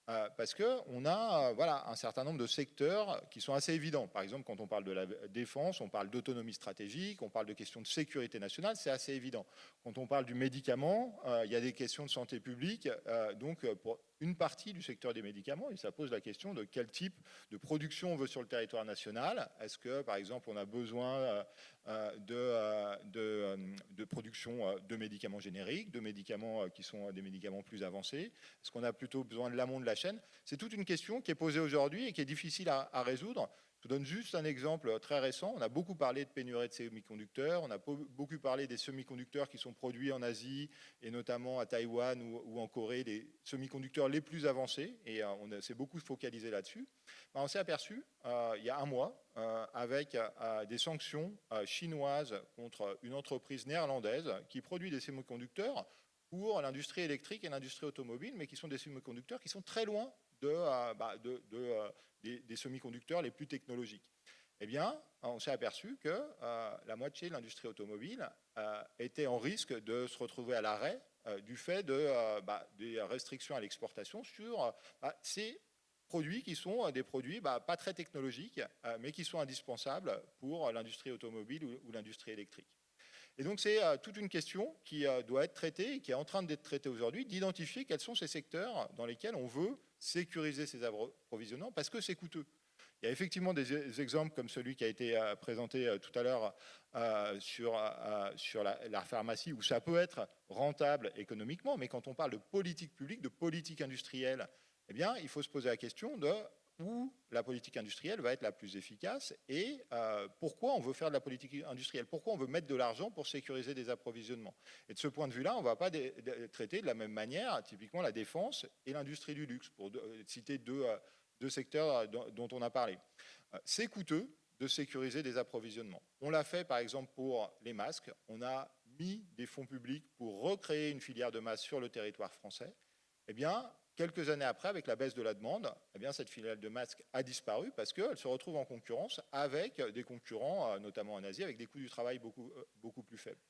Parce qu'on a un certain nombre de secteurs qui sont assez évidents. Par exemple, quand on parle de la défense, on parle d'autonomie stratégique, on parle de questions de sécurité nationale, c'est assez évident. Quand on parle du médicament, il y a des questions de santé publique. Donc, pour une partie du secteur des médicaments, et ça pose la question de quel type de production on veut sur le territoire national. Est-ce que, par exemple, on a besoin de production de médicaments génériques, de médicaments qui sont des médicaments plus avancés? Est-ce qu'on a plutôt besoin de l'amont de la chaîne? C'est toute une question qui est posée aujourd'hui et qui est difficile à résoudre. Je vous donne juste un exemple très récent. On a beaucoup parlé de pénurie de semi-conducteurs. On a beaucoup parlé des semi-conducteurs qui sont produits en Asie et notamment à Taïwan ou en Corée, les semi-conducteurs les plus avancés. Et on s'est beaucoup focalisé là-dessus. On s'est aperçu il y a un mois avec des sanctions chinoises contre une entreprise néerlandaise qui produit des semi-conducteurs pour l'industrie électrique et l'industrie automobile, mais qui sont des semi-conducteurs qui sont très loin des semi-conducteurs les plus technologiques. Eh bien, on s'est aperçu que la moitié de l'industrie automobile était en risque de se retrouver à l'arrêt du fait des restrictions à l'exportation sur ces produits qui sont des produits pas très technologiques, mais qui sont indispensables pour l'industrie automobile ou l'industrie électrique. Et donc c'est toute une question qui doit être traitée et qui est en train d'être traitée aujourd'hui, d'identifier quels sont ces secteurs dans lesquels on veut sécuriser ces approvisionnements parce que c'est coûteux. Il y a effectivement des exemples comme celui qui a été présenté tout à l'heure sur la pharmacie où ça peut être rentable économiquement, mais quand on parle de politique publique, de politique industrielle, eh bien, il faut se poser la question de où la politique industrielle va être la plus efficace et pourquoi on veut faire de la politique industrielle, pourquoi on veut mettre de l'argent pour sécuriser des approvisionnements. Et de ce point de vue-là, on ne va pas traiter de la même manière, typiquement la défense et l'industrie du luxe, pour citer deux secteurs dont on a parlé. C'est coûteux de sécuriser des approvisionnements. On l'a fait par exemple pour les masques, on a mis des fonds publics pour recréer une filière de masques sur le territoire français. Eh bien, quelques années après, avec la baisse de la demande, eh bien, cette filière de masques a disparu parce qu'elle se retrouve en concurrence avec des concurrents, notamment en Asie, avec des coûts du travail beaucoup plus faibles.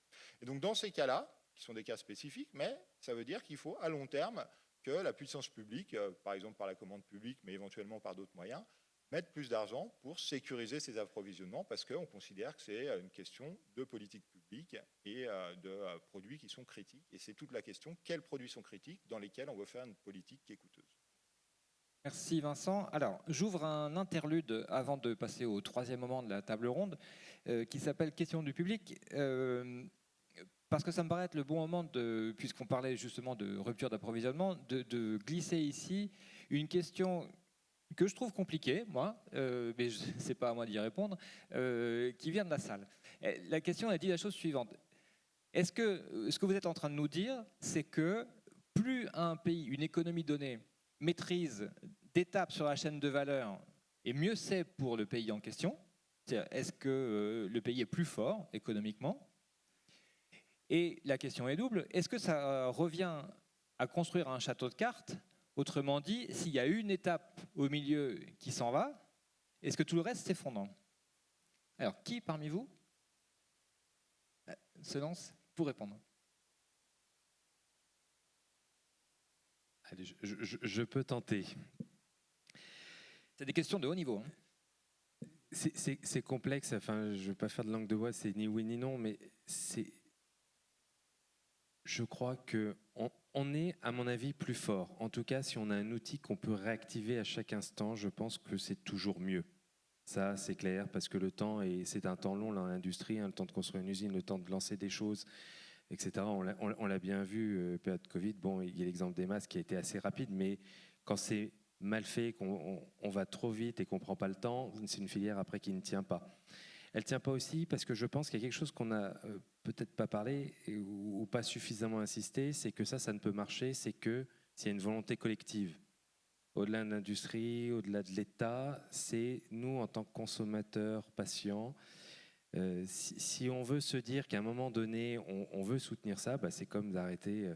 Et donc, dans ces cas-là, qui sont des cas spécifiques, mais ça veut dire qu'il faut, à long terme, que la puissance publique, par exemple par la commande publique, mais éventuellement par d'autres moyens, mette plus d'argent pour sécuriser ces approvisionnements parce qu'on considère que c'est une question de politique publique et de produits qui sont critiques. Et c'est toute la question, quels produits sont critiques dans lesquels on veut faire une politique qui est coûteuse. Merci Vincent. Alors, j'ouvre un interlude avant de passer au troisième moment de la table ronde qui s'appelle Questions du public. Parce que ça me paraît être le bon moment, puisqu'on parlait justement de rupture d'approvisionnement, de glisser ici une question que je trouve compliquée, moi, mais ce n'est pas à moi d'y répondre, qui vient de la salle. La question, elle dit la chose suivante. Est-ce que ce que vous êtes en train de nous dire, c'est que plus un pays, une économie donnée, maîtrise d'étapes sur la chaîne de valeur, et mieux c'est pour le pays en question, est-ce que le pays est plus fort économiquement? Et la question est double, est-ce que ça revient à construire un château de cartes? Autrement dit, s'il y a une étape au milieu qui s'en va, est-ce que tout le reste s'effondre? Alors, qui parmi vous se lance pour répondre? Allez, je peux tenter. C'est des questions de haut niveau. Hein. C'est complexe, enfin, je ne veux pas faire de langue de bois, c'est ni oui ni non, mais je crois qu'on est, à mon avis, plus fort. En tout cas, si on a un outil qu'on peut réactiver à chaque instant, je pense que c'est toujours mieux. Ça, c'est clair, parce que le temps, c'est un temps long dans l'industrie, hein, le temps de construire une usine, le temps de lancer des choses, etc. On l'a bien vu, période Covid, bon, il y a l'exemple des masques qui a été assez rapide, mais quand c'est mal fait, qu'on va trop vite et qu'on ne prend pas le temps, c'est une filière après qui ne tient pas. Elle ne tient pas aussi parce que je pense qu'il y a quelque chose qu'on n'a peut-être pas parlé ou pas suffisamment insisté, c'est que ça ne peut marcher, c'est que s'il y a une volonté collective. Au-delà de l'industrie, au-delà de l'État, c'est nous en tant que consommateurs, patients. Si on veut se dire qu'à un moment donné, on veut soutenir ça, bah c'est comme d'arrêter,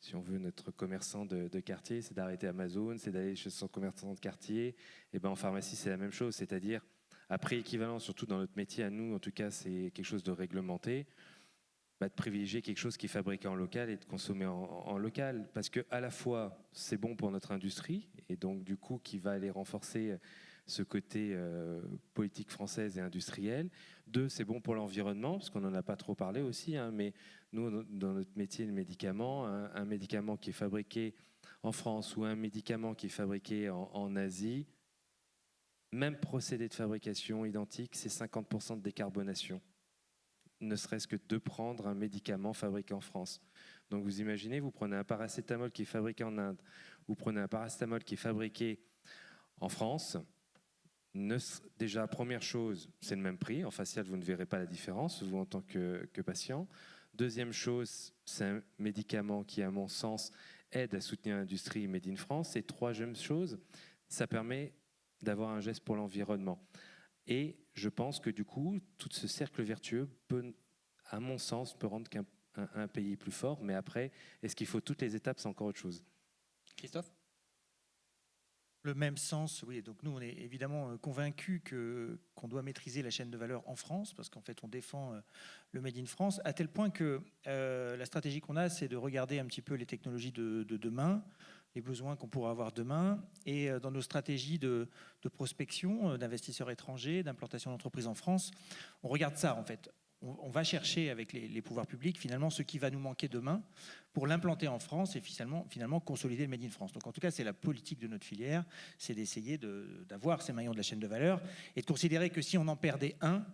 si on veut notre commerçant de quartier, c'est d'arrêter Amazon, c'est d'aller chez son commerçant de quartier. Et ben en pharmacie, c'est la même chose, c'est-à-dire à prix équivalent, surtout dans notre métier à nous, en tout cas, c'est quelque chose de réglementé, bah, de privilégier quelque chose qui est fabriqué en local et de consommer en local. Parce que à la fois, c'est bon pour notre industrie, et donc du coup, qui va aller renforcer ce côté politique française et industrielle. Deux, c'est bon pour l'environnement, parce qu'on n'en a pas trop parlé aussi, hein, mais nous, dans notre métier, le médicament, un médicament qui est fabriqué en France ou un médicament qui est fabriqué en Asie, même procédé de fabrication identique, c'est 50% de décarbonation, ne serait-ce que de prendre un médicament fabriqué en France. Donc vous imaginez, vous prenez un paracétamol qui est fabriqué en Inde, vous prenez un paracétamol qui est fabriqué en France, déjà, première chose, c'est le même prix. En facial, vous ne verrez pas la différence, vous en tant que patient. Deuxième chose, c'est un médicament qui, à mon sens, aide à soutenir l'industrie Made in France. Et troisième chose, ça permet d'avoir un geste pour l'environnement. Et je pense que du coup, tout ce cercle vertueux peut, à mon sens, peut rendre un pays plus fort. Mais après, est-ce qu'il faut toutes les étapes? C'est encore autre chose. Christophe? Le même sens, oui. Donc nous, on est évidemment convaincus qu'on doit maîtriser la chaîne de valeur en France, parce qu'en fait, on défend le Made in France, à tel point que la stratégie qu'on a, c'est de regarder un petit peu les technologies de demain, les besoins qu'on pourra avoir demain, et dans nos stratégies de prospection d'investisseurs étrangers, d'implantation d'entreprises en France, on regarde ça en fait. On va chercher avec les pouvoirs publics finalement ce qui va nous manquer demain pour l'implanter en France et finalement consolider le Made in France. Donc en tout cas, c'est la politique de notre filière, c'est d'essayer d'avoir ces maillons de la chaîne de valeur et de considérer que si on en perdait un,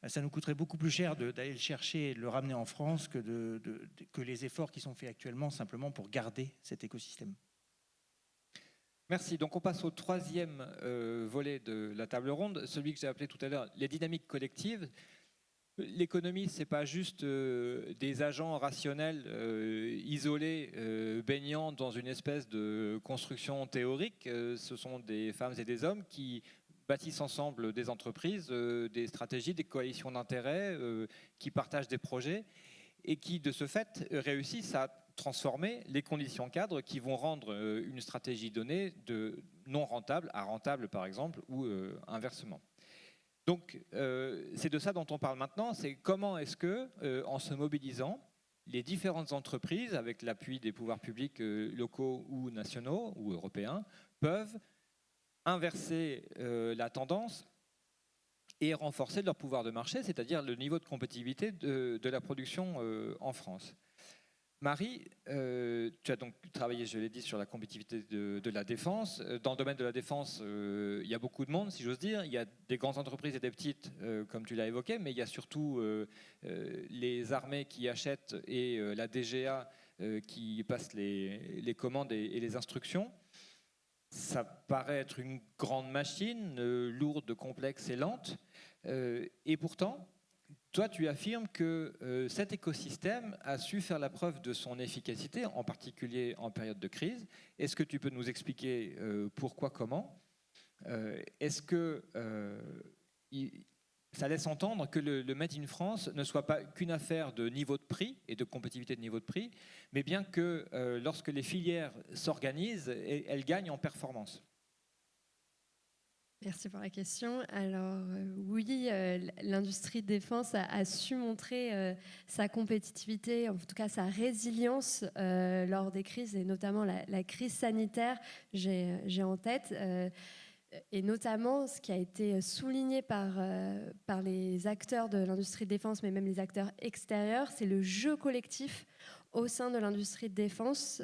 ça nous coûterait beaucoup plus cher d'aller le chercher et de le ramener en France que les efforts qui sont faits actuellement simplement pour garder cet écosystème. Merci. Donc on passe au troisième volet de la table ronde, celui que j'ai appelé tout à l'heure les dynamiques collectives. L'économie, ce n'est pas juste des agents rationnels isolés, baignant dans une espèce de construction théorique. Ce sont des femmes et des hommes qui bâtissent ensemble des entreprises, des stratégies, des coalitions d'intérêts, qui partagent des projets et qui, de ce fait, réussissent à transformer les conditions cadres qui vont rendre une stratégie donnée de non rentable à rentable, par exemple, ou inversement. Donc, c'est de ça dont on parle maintenant, c'est comment est-ce que, en se mobilisant, les différentes entreprises, avec l'appui des pouvoirs publics locaux ou nationaux ou européens, peuvent inverser la tendance et renforcer leur pouvoir de marché, c'est-à-dire le niveau de compétitivité de la production en France. Marie, tu as donc travaillé, je l'ai dit, sur la compétitivité de la défense. Dans le domaine de la défense, il y a beaucoup de monde, si j'ose dire. Il y a des grandes entreprises et des petites, comme tu l'as évoqué, mais il y a surtout les armées qui achètent et la DGA qui passe les commandes et les instructions. Ça paraît être une grande machine, lourde, complexe et lente. Et pourtant, toi, tu affirmes que cet écosystème a su faire la preuve de son efficacité, en particulier en période de crise. Est-ce que tu peux nous expliquer pourquoi, comment ? Est-ce que ça laisse entendre que le Made in France ne soit pas qu'une affaire de niveau de prix et de compétitivité de niveau de prix, mais bien que lorsque les filières s'organisent, elles gagnent en performance ? Merci pour la question. Alors oui, l'industrie de défense a su montrer sa compétitivité, en tout cas sa résilience lors des crises, et notamment la crise sanitaire, j'ai en tête. Et notamment, ce qui a été souligné par les acteurs de l'industrie de défense, mais même les acteurs extérieurs, c'est le jeu collectif au sein de l'industrie de défense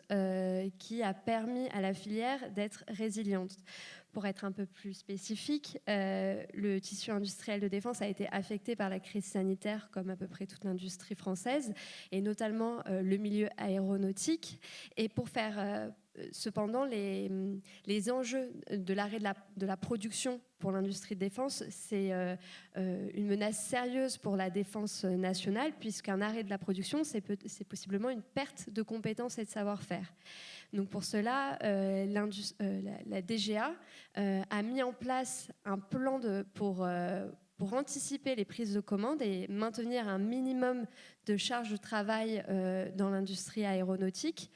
qui a permis à la filière d'être résiliente. Pour être un peu plus spécifique, le tissu industriel de défense a été affecté par la crise sanitaire, comme à peu près toute l'industrie française, et notamment le milieu aéronautique. Et pour faire... Cependant, les enjeux de l'arrêt de la production pour l'industrie de défense, c'est une menace sérieuse pour la défense nationale, puisqu'un arrêt de la production, c'est possiblement une perte de compétences et de savoir-faire. Donc pour cela, la DGA a mis en place un plan pour anticiper les prises de commandes et maintenir un minimum de charge de travail dans l'industrie aéronautique,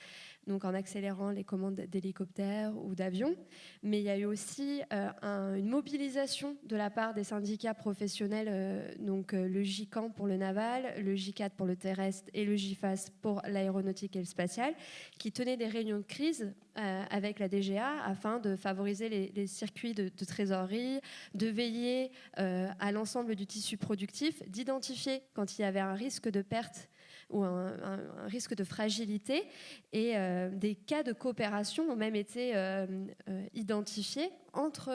donc en accélérant les commandes d'hélicoptères ou d'avions. Mais il y a eu aussi une mobilisation de la part des syndicats professionnels, donc le GICAN pour le naval, le GICAT pour le terrestre et le GIFAS pour l'aéronautique et le spatial, qui tenaient des réunions de crise avec la DGA afin de favoriser les circuits de trésorerie, de veiller à l'ensemble du tissu productif, d'identifier quand il y avait un risque de perte ou un risque de fragilité, et des cas de coopération ont même été identifiés entre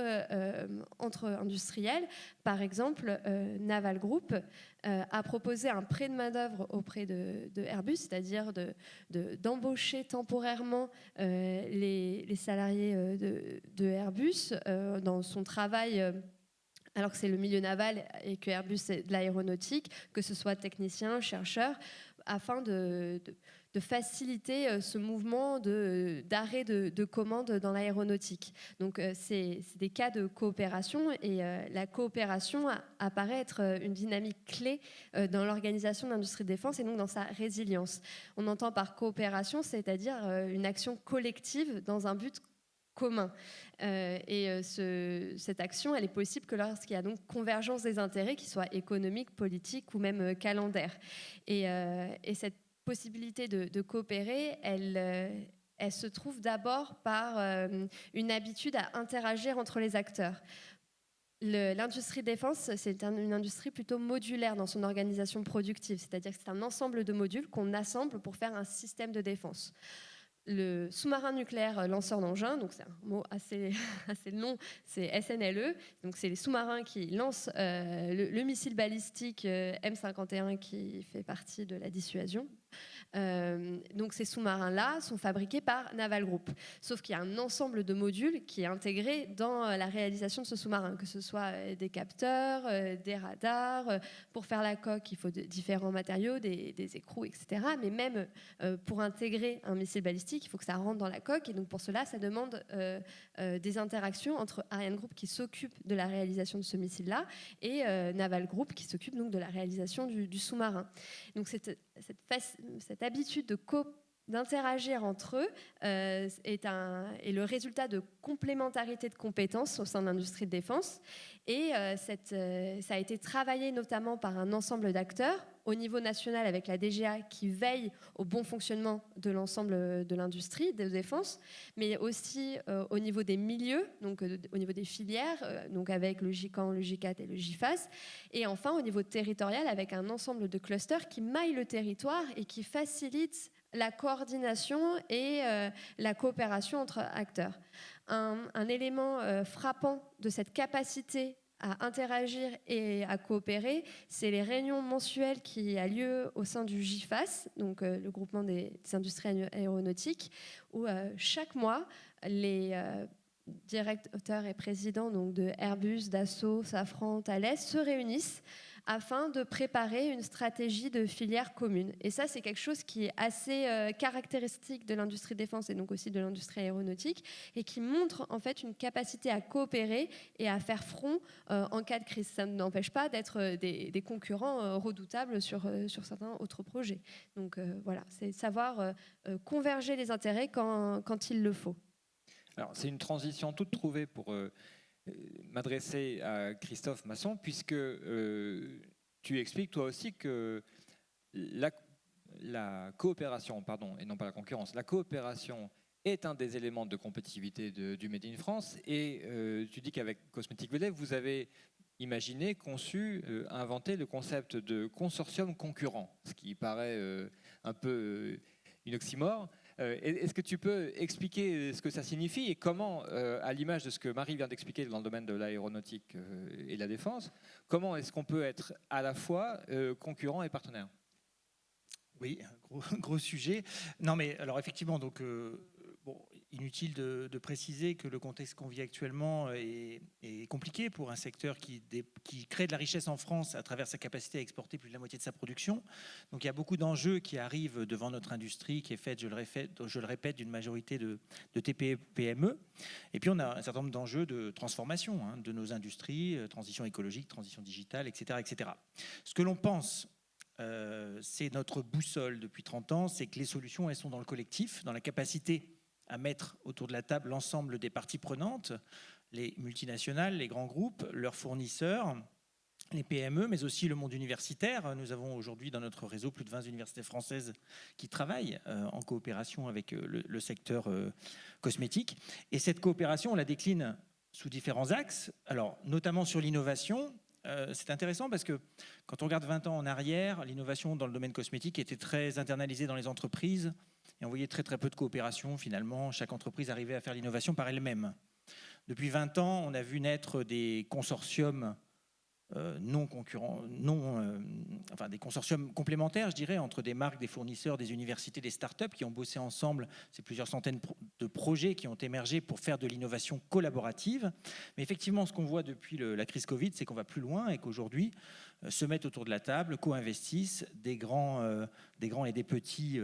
industriels. Par exemple, Naval Group a proposé un prêt de main-d'œuvre auprès de Airbus, c'est-à-dire d'embaucher temporairement les salariés de Airbus dans son travail, alors que c'est le milieu naval et que Airbus c'est de l'aéronautique, que ce soit techniciens, chercheurs, afin de faciliter ce mouvement d'arrêt de commandes dans l'aéronautique. Donc c'est des cas de coopération, et la coopération apparaît être une dynamique clé dans l'organisation de l'industrie de défense et donc dans sa résilience. On entend par coopération, c'est-à-dire une action collective dans un but commun. Cette action, elle est possible que lorsqu'il y a donc convergence des intérêts, qu'ils soient économiques, politiques ou même calendaires. Et cette possibilité de coopérer, elle se trouve d'abord par une habitude à interagir entre les acteurs. L'industrie défense, c'est une industrie plutôt modulaire dans son organisation productive, c'est-à-dire que c'est un ensemble de modules qu'on assemble pour faire un système de défense. Le sous-marin nucléaire lanceur d'engins, donc c'est un mot assez long, c'est SNLE, donc c'est les sous-marins qui lancent le missile balistique M51 qui fait partie de la dissuasion. Donc ces sous-marins-là sont fabriqués par Naval Group, sauf qu'il y a un ensemble de modules qui est intégré dans la réalisation de ce sous-marin, que ce soit des capteurs, des radars. Pour faire la coque, il faut différents matériaux, des écrous, etc. Mais même pour intégrer un missile balistique, il faut que ça rentre dans la coque, et donc pour cela, ça demande des interactions entre Ariane Group qui s'occupe de la réalisation de ce missile-là et Naval Group qui s'occupe donc de la réalisation du sous-marin. Donc cette habitude d'interagir entre eux est le résultat de complémentarité de compétences au sein de l'industrie de défense, et ça a été travaillé notamment par un ensemble d'acteurs, au niveau national avec la DGA qui veille au bon fonctionnement de l'ensemble de l'industrie de défense, mais aussi au niveau des milieux, donc au niveau des filières, donc avec le GICAN, le GICAT et le GIFAS, et enfin au niveau territorial avec un ensemble de clusters qui maillent le territoire et qui facilitent la coordination et la coopération entre acteurs. Un élément frappant de cette capacité à interagir et à coopérer, c'est les réunions mensuelles qui ont lieu au sein du GIFAS, donc le groupement des industries aéronautiques, où chaque mois, les directeurs et présidents donc, de Airbus, Dassault, Safran, Thales se réunissent afin de préparer une stratégie de filière commune. Et ça, c'est quelque chose qui est assez caractéristique de l'industrie défense et donc aussi de l'industrie aéronautique et qui montre en fait une capacité à coopérer et à faire front en cas de crise. Ça n'empêche pas d'être des concurrents redoutables sur certains autres projets. Donc voilà, c'est savoir converger les intérêts quand il le faut. Alors, c'est une transition toute trouvée pour m'adresser à Christophe Masson, puisque tu expliques toi aussi que la coopération, pardon, et non pas la concurrence, la coopération est un des éléments de compétitivité du Made in France, et tu dis qu'avec Cosmetic Valley, vous avez imaginé, conçu, inventé le concept de consortium concurrent, ce qui paraît un peu une oxymore. Est-ce que tu peux expliquer ce que ça signifie et comment, à l'image de ce que Marie vient d'expliquer dans le domaine de l'aéronautique et de la défense, comment est-ce qu'on peut être à la fois concurrent et partenaire ? Oui, gros sujet. Non, mais alors effectivement, donc bon, inutile de préciser que le contexte qu'on vit actuellement est compliqué pour un secteur qui crée de la richesse en France à travers sa capacité à exporter plus de la moitié de sa production. Donc il y a beaucoup d'enjeux qui arrivent devant notre industrie qui est faite, je le répète, d'une majorité de TPE-PME. Et puis on a un certain nombre d'enjeux de transformation de nos industries, transition écologique, transition digitale, etc. etc. Ce que l'on pense, c'est notre boussole depuis 30 ans, c'est que les solutions, elles sont dans le collectif, dans la capacité à mettre autour de la table l'ensemble des parties prenantes, les multinationales, les grands groupes, leurs fournisseurs, les PME, mais aussi le monde universitaire. Nous avons aujourd'hui dans notre réseau plus de 20 universités françaises qui travaillent en coopération avec le secteur cosmétique. Et cette coopération, on la décline sous différents axes, alors notamment sur l'innovation. C'est intéressant parce que quand on regarde 20 ans en arrière, l'innovation dans le domaine cosmétique était très internalisée dans les entreprises et on voyait très très peu de coopération finalement. Chaque entreprise arrivait à faire l'innovation par elle-même. Depuis 20 ans, on a vu naître des consortiums non concurrents, enfin des consortiums complémentaires, je dirais, entre des marques, des fournisseurs, des universités, des startups qui ont bossé ensemble. C'est plusieurs centaines de projets qui ont émergé pour faire de l'innovation collaborative. Mais effectivement, ce qu'on voit depuis la crise Covid, c'est qu'on va plus loin et qu'aujourd'hui, se mettent autour de la table, co-investissent des grands et des petits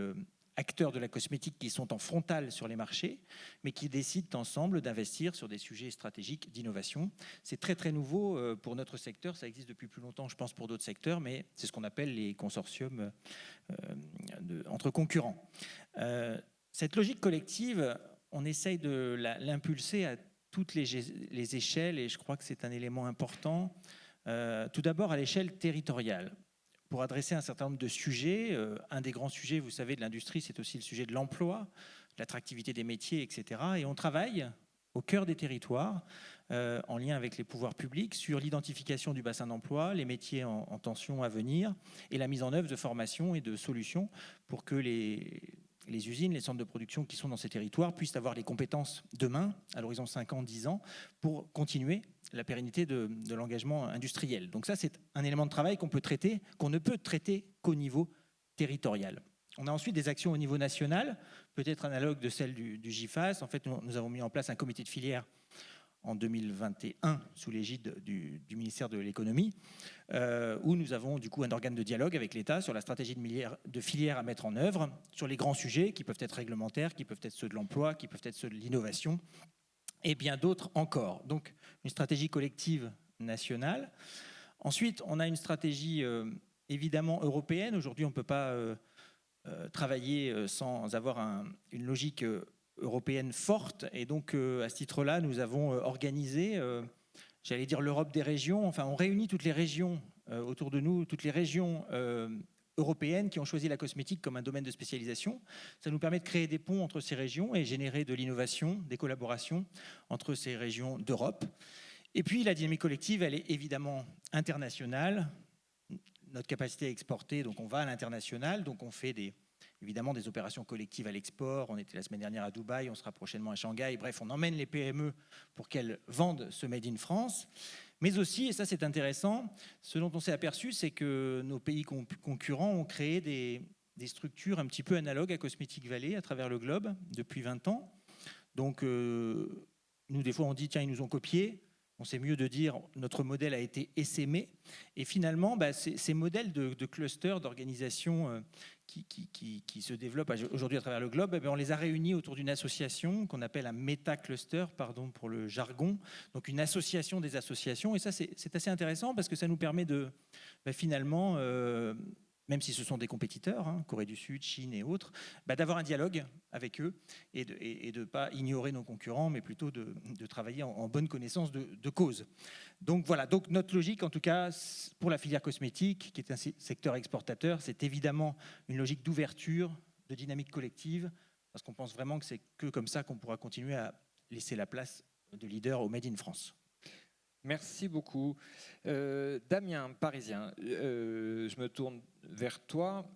acteurs de la cosmétique qui sont en frontal sur les marchés, mais qui décident ensemble d'investir sur des sujets stratégiques d'innovation. C'est très très nouveau pour notre secteur, ça existe depuis plus longtemps, je pense, pour d'autres secteurs, mais c'est ce qu'on appelle les consortiums entre concurrents. Cette logique collective, on essaye de l'impulser à toutes les échelles, et je crois que c'est un élément important. Tout d'abord à l'échelle territoriale. Pour adresser un certain nombre de sujets. Un des grands sujets, vous savez, de l'industrie, c'est aussi le sujet de l'emploi, l'attractivité des métiers, etc. Et on travaille au cœur des territoires, en lien avec les pouvoirs publics, sur l'identification du bassin d'emploi, les métiers en tension à venir, et la mise en œuvre de formations et de solutions pour que les usines, les centres de production qui sont dans ces territoires puissent avoir les compétences demain, à l'horizon 5 ans, 10 ans, pour continuer la pérennité de l'engagement industriel. Donc ça, c'est un élément de travail qu'on ne peut traiter qu'au niveau territorial. On a ensuite des actions au niveau national, peut-être analogues de celles du GIFAS. En fait, nous avons mis en place un comité de filière en 2021 sous l'égide du ministère de l'économie, où nous avons du coup un organe de dialogue avec l'État sur la stratégie de filière à mettre en œuvre, sur les grands sujets qui peuvent être réglementaires, qui peuvent être ceux de l'emploi, qui peuvent être ceux de l'innovation, et bien d'autres encore. Donc une stratégie collective nationale. Ensuite, on a une stratégie évidemment européenne. Aujourd'hui, on ne peut pas travailler sans avoir une logique européenne forte. Et donc, à ce titre-là, nous avons organisé, j'allais dire l'Europe des régions. Enfin, on réunit toutes les régions autour de nous, toutes les régions européennes qui ont choisi la cosmétique comme un domaine de spécialisation. Ça nous permet de créer des ponts entre ces régions et générer de l'innovation, des collaborations entre ces régions d'Europe. Et puis la dynamique collective, elle est évidemment internationale. Notre capacité à exporter, donc on va à l'international, donc on fait évidemment des opérations collectives à l'export. On était la semaine dernière à Dubaï, on sera prochainement à Shanghai. Bref, on emmène les PME pour qu'elles vendent ce Made in France. Mais aussi, et ça c'est intéressant, ce dont on s'est aperçu, c'est que nos pays concurrents ont créé des structures un petit peu analogues à Cosmetic Valley à travers le globe depuis 20 ans. Donc nous, des fois, on dit, tiens, ils nous ont copiés. On sait mieux de dire notre modèle a été essaimé. Et finalement, ces modèles de clusters, d'organisations qui se développent aujourd'hui à travers le globe, on les a réunis autour d'une association qu'on appelle un méta-cluster, pardon pour le jargon, donc une association des associations. Et ça, c'est assez intéressant parce que ça nous permet de finalement, même si ce sont des compétiteurs, Corée du Sud, Chine et autres, d'avoir un dialogue avec eux et de ne pas ignorer nos concurrents, mais plutôt de travailler en bonne connaissance de cause. Donc voilà, donc notre logique, en tout cas, pour la filière cosmétique, qui est un secteur exportateur, c'est évidemment une logique d'ouverture, de dynamique collective, parce qu'on pense vraiment que c'est que comme ça qu'on pourra continuer à laisser la place de leader au Made in France. Merci beaucoup. Damien, Parisien, je me tourne vers toi.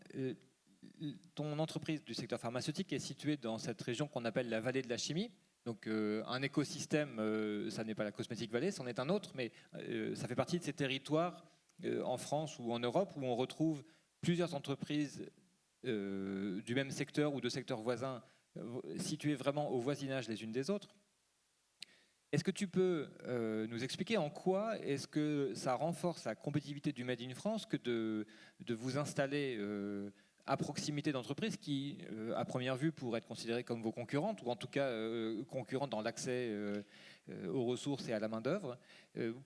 Ton entreprise du secteur pharmaceutique est située dans cette région qu'on appelle la vallée de la chimie. Donc un écosystème, ça n'est pas la Cosmetic Valley, c'en est un autre, mais ça fait partie de ces territoires en France ou en Europe où on retrouve plusieurs entreprises du même secteur ou de secteurs voisins situées vraiment au voisinage les unes des autres. Est-ce que tu peux nous expliquer en quoi est-ce que ça renforce la compétitivité du Made in France que de vous installer à proximité d'entreprises qui, à première vue, pourraient être considérées comme vos concurrentes, ou en tout cas concurrentes dans l'accès aux ressources et à la main-d'œuvre.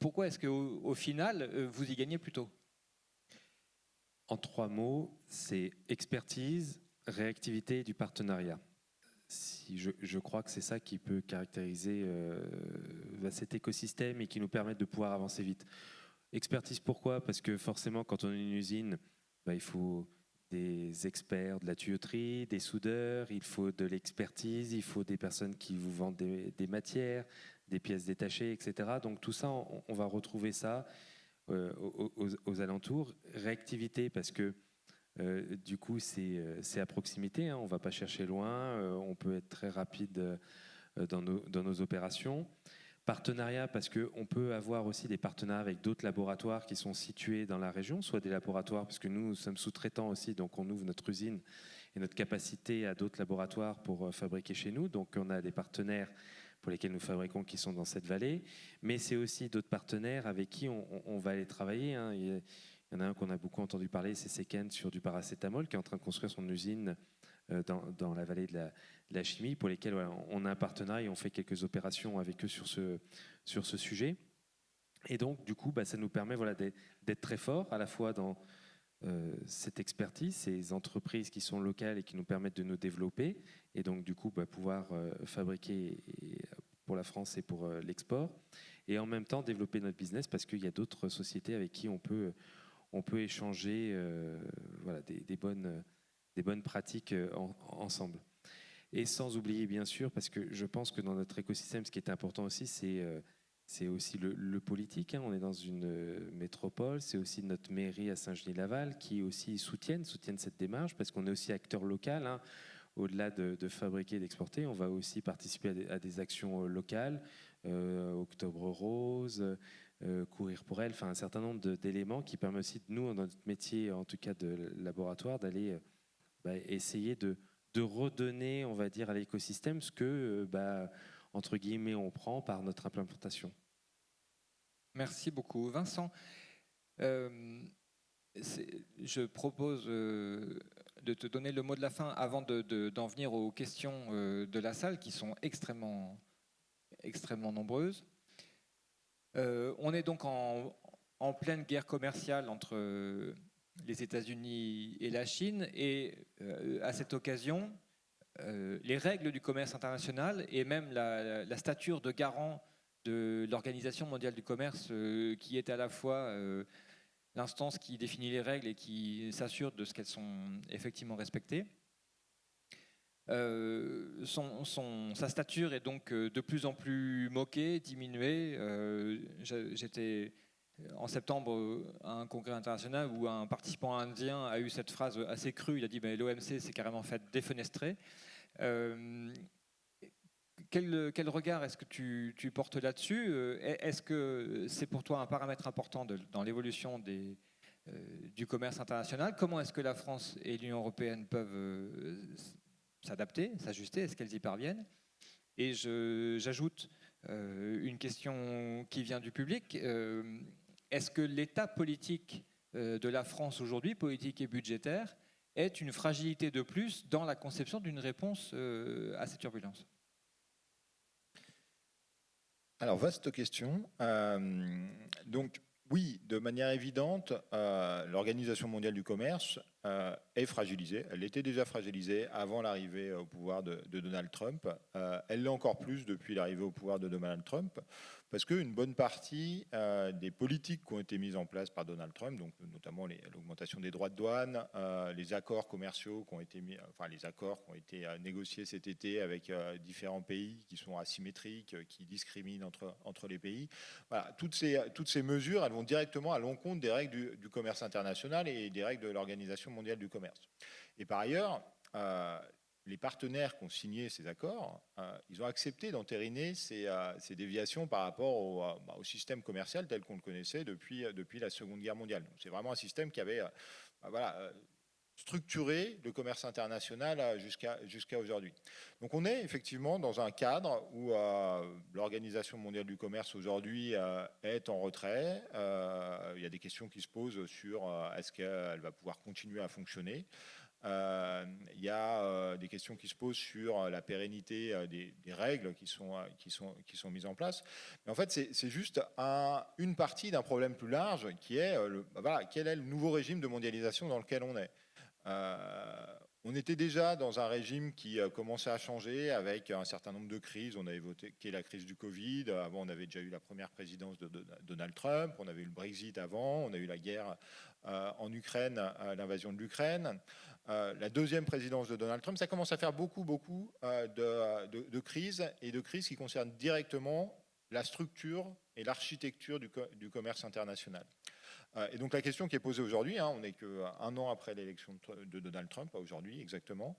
Pourquoi est-ce qu'au final, vous y gagnez plus tôt? En 3 mots, c'est expertise, réactivité et du partenariat. Je crois que c'est ça qui peut caractériser cet écosystème et qui nous permet de pouvoir avancer vite. Expertise, pourquoi? Parce que forcément, quand on est une usine, il faut des experts de la tuyauterie, des soudeurs, il faut de l'expertise, il faut des personnes qui vous vendent des matières, des pièces détachées, etc. Donc tout ça, on va retrouver ça aux alentours. Réactivité, parce que du coup, c'est à proximité, on ne va pas chercher loin, on peut être très rapide dans nos opérations. Partenariat, parce qu'on peut avoir aussi des partenariats avec d'autres laboratoires qui sont situés dans la région, soit des laboratoires, parce que nous sommes sous-traitants aussi, donc on ouvre notre usine et notre capacité à d'autres laboratoires pour fabriquer chez nous. Donc on a des partenaires pour lesquels nous fabriquons qui sont dans cette vallée, mais c'est aussi d'autres partenaires avec qui on va aller travailler. Il y en a un qu'on a beaucoup entendu parler, c'est Seken sur du paracétamol, qui est en train de construire son usine dans la vallée de la chimie, pour lesquels on a un partenariat et on fait quelques opérations avec eux sur ce sujet. Et donc, du coup, ça nous permet d'être très forts, à la fois dans cette expertise, ces entreprises qui sont locales et qui nous permettent de nous développer, et donc, du coup, pouvoir fabriquer pour la France et pour l'export, et en même temps développer notre business, parce qu'il y a d'autres sociétés avec qui on peut échanger des bonnes pratiques ensemble. Et sans oublier, bien sûr, parce que je pense que dans notre écosystème, ce qui est important aussi, c'est aussi le politique. On est dans une métropole, c'est aussi notre mairie à Saint-Genis-Laval qui aussi soutiennent cette démarche, parce qu'on est aussi acteur local. Au-delà de fabriquer et d'exporter, on va aussi participer à des actions locales, Octobre Rose, Courir pour elle, un certain nombre d'éléments qui permettent aussi, nous, dans notre métier, en tout cas de laboratoire, d'aller essayer de redonner, on va dire, à l'écosystème ce que, entre guillemets, on prend par notre implémentation. Merci beaucoup. Vincent, je propose de te donner le mot de la fin avant d'en venir aux questions de la salle qui sont extrêmement nombreuses. On est donc en pleine guerre commerciale entre les États-Unis et la Chine, et à cette occasion, les règles du commerce international et même la stature de garant de l'Organisation mondiale du commerce, qui est à la fois l'instance qui définit les règles et qui s'assure de ce qu'elles sont effectivement respectées. Sa stature est donc de plus en plus moquée, diminuée. J'étais en septembre à un congrès international où un participant indien a eu cette phrase assez crue. Il a dit l'OMC s'est carrément fait défenestrer. Quel regard est-ce que tu portes là-dessus? Est-ce que c'est pour toi un paramètre important dans l'évolution du commerce international? Comment est-ce que la France et l'Union européenne peuvent s'adapter, s'ajuster? Est-ce qu'elles y parviennent? Et j'ajoute une question qui vient du public. Est-ce que l'état politique de la France aujourd'hui, politique et budgétaire, est une fragilité de plus dans la conception d'une réponse à cette turbulence? Alors, vaste question. Donc, oui, de manière évidente, l'Organisation mondiale du commerce est fragilisée. Elle était déjà fragilisée avant l'arrivée au pouvoir de Donald Trump. Elle l'est encore plus depuis l'arrivée au pouvoir de Donald Trump, parce qu'une bonne partie des politiques qui ont été mises en place par Donald Trump, donc notamment l'augmentation des droits de douane, les accords commerciaux qui ont été négociés cet été avec différents pays qui sont asymétriques, qui discriminent entre les pays. Voilà, toutes ces mesures, elles vont directement à l'encontre des règles du commerce international et des règles de l'Organisation mondiale du commerce. Et par ailleurs, les partenaires qui ont signé ces accords, ils ont accepté d'entériner ces déviations par rapport au système commercial tel qu'on le connaissait depuis la Seconde Guerre mondiale. C'est vraiment un système qui avait structuré le commerce international jusqu'à aujourd'hui. Donc on est effectivement dans un cadre où l'Organisation mondiale du commerce aujourd'hui est en retrait. Il y a des questions qui se posent sur est-ce qu'elle va pouvoir continuer à fonctionner. Il y a des questions qui se posent sur la pérennité des règles qui sont mises en place. Mais en fait, c'est juste une partie d'un problème plus large qui est quel est le nouveau régime de mondialisation dans lequel on est. On était déjà dans un régime qui commençait à changer avec un certain nombre de crises. On a évoqué la crise du Covid. Avant, on avait déjà eu la première présidence de Donald Trump. On avait eu le Brexit avant. On a eu la guerre en Ukraine, l'invasion de l'Ukraine. La deuxième présidence de Donald Trump, ça commence à faire beaucoup de crises et de crises qui concernent directement la structure et l'architecture du commerce international. Et donc la question qui est posée aujourd'hui, on n'est qu'un an après l'élection de Donald Trump, pas aujourd'hui exactement,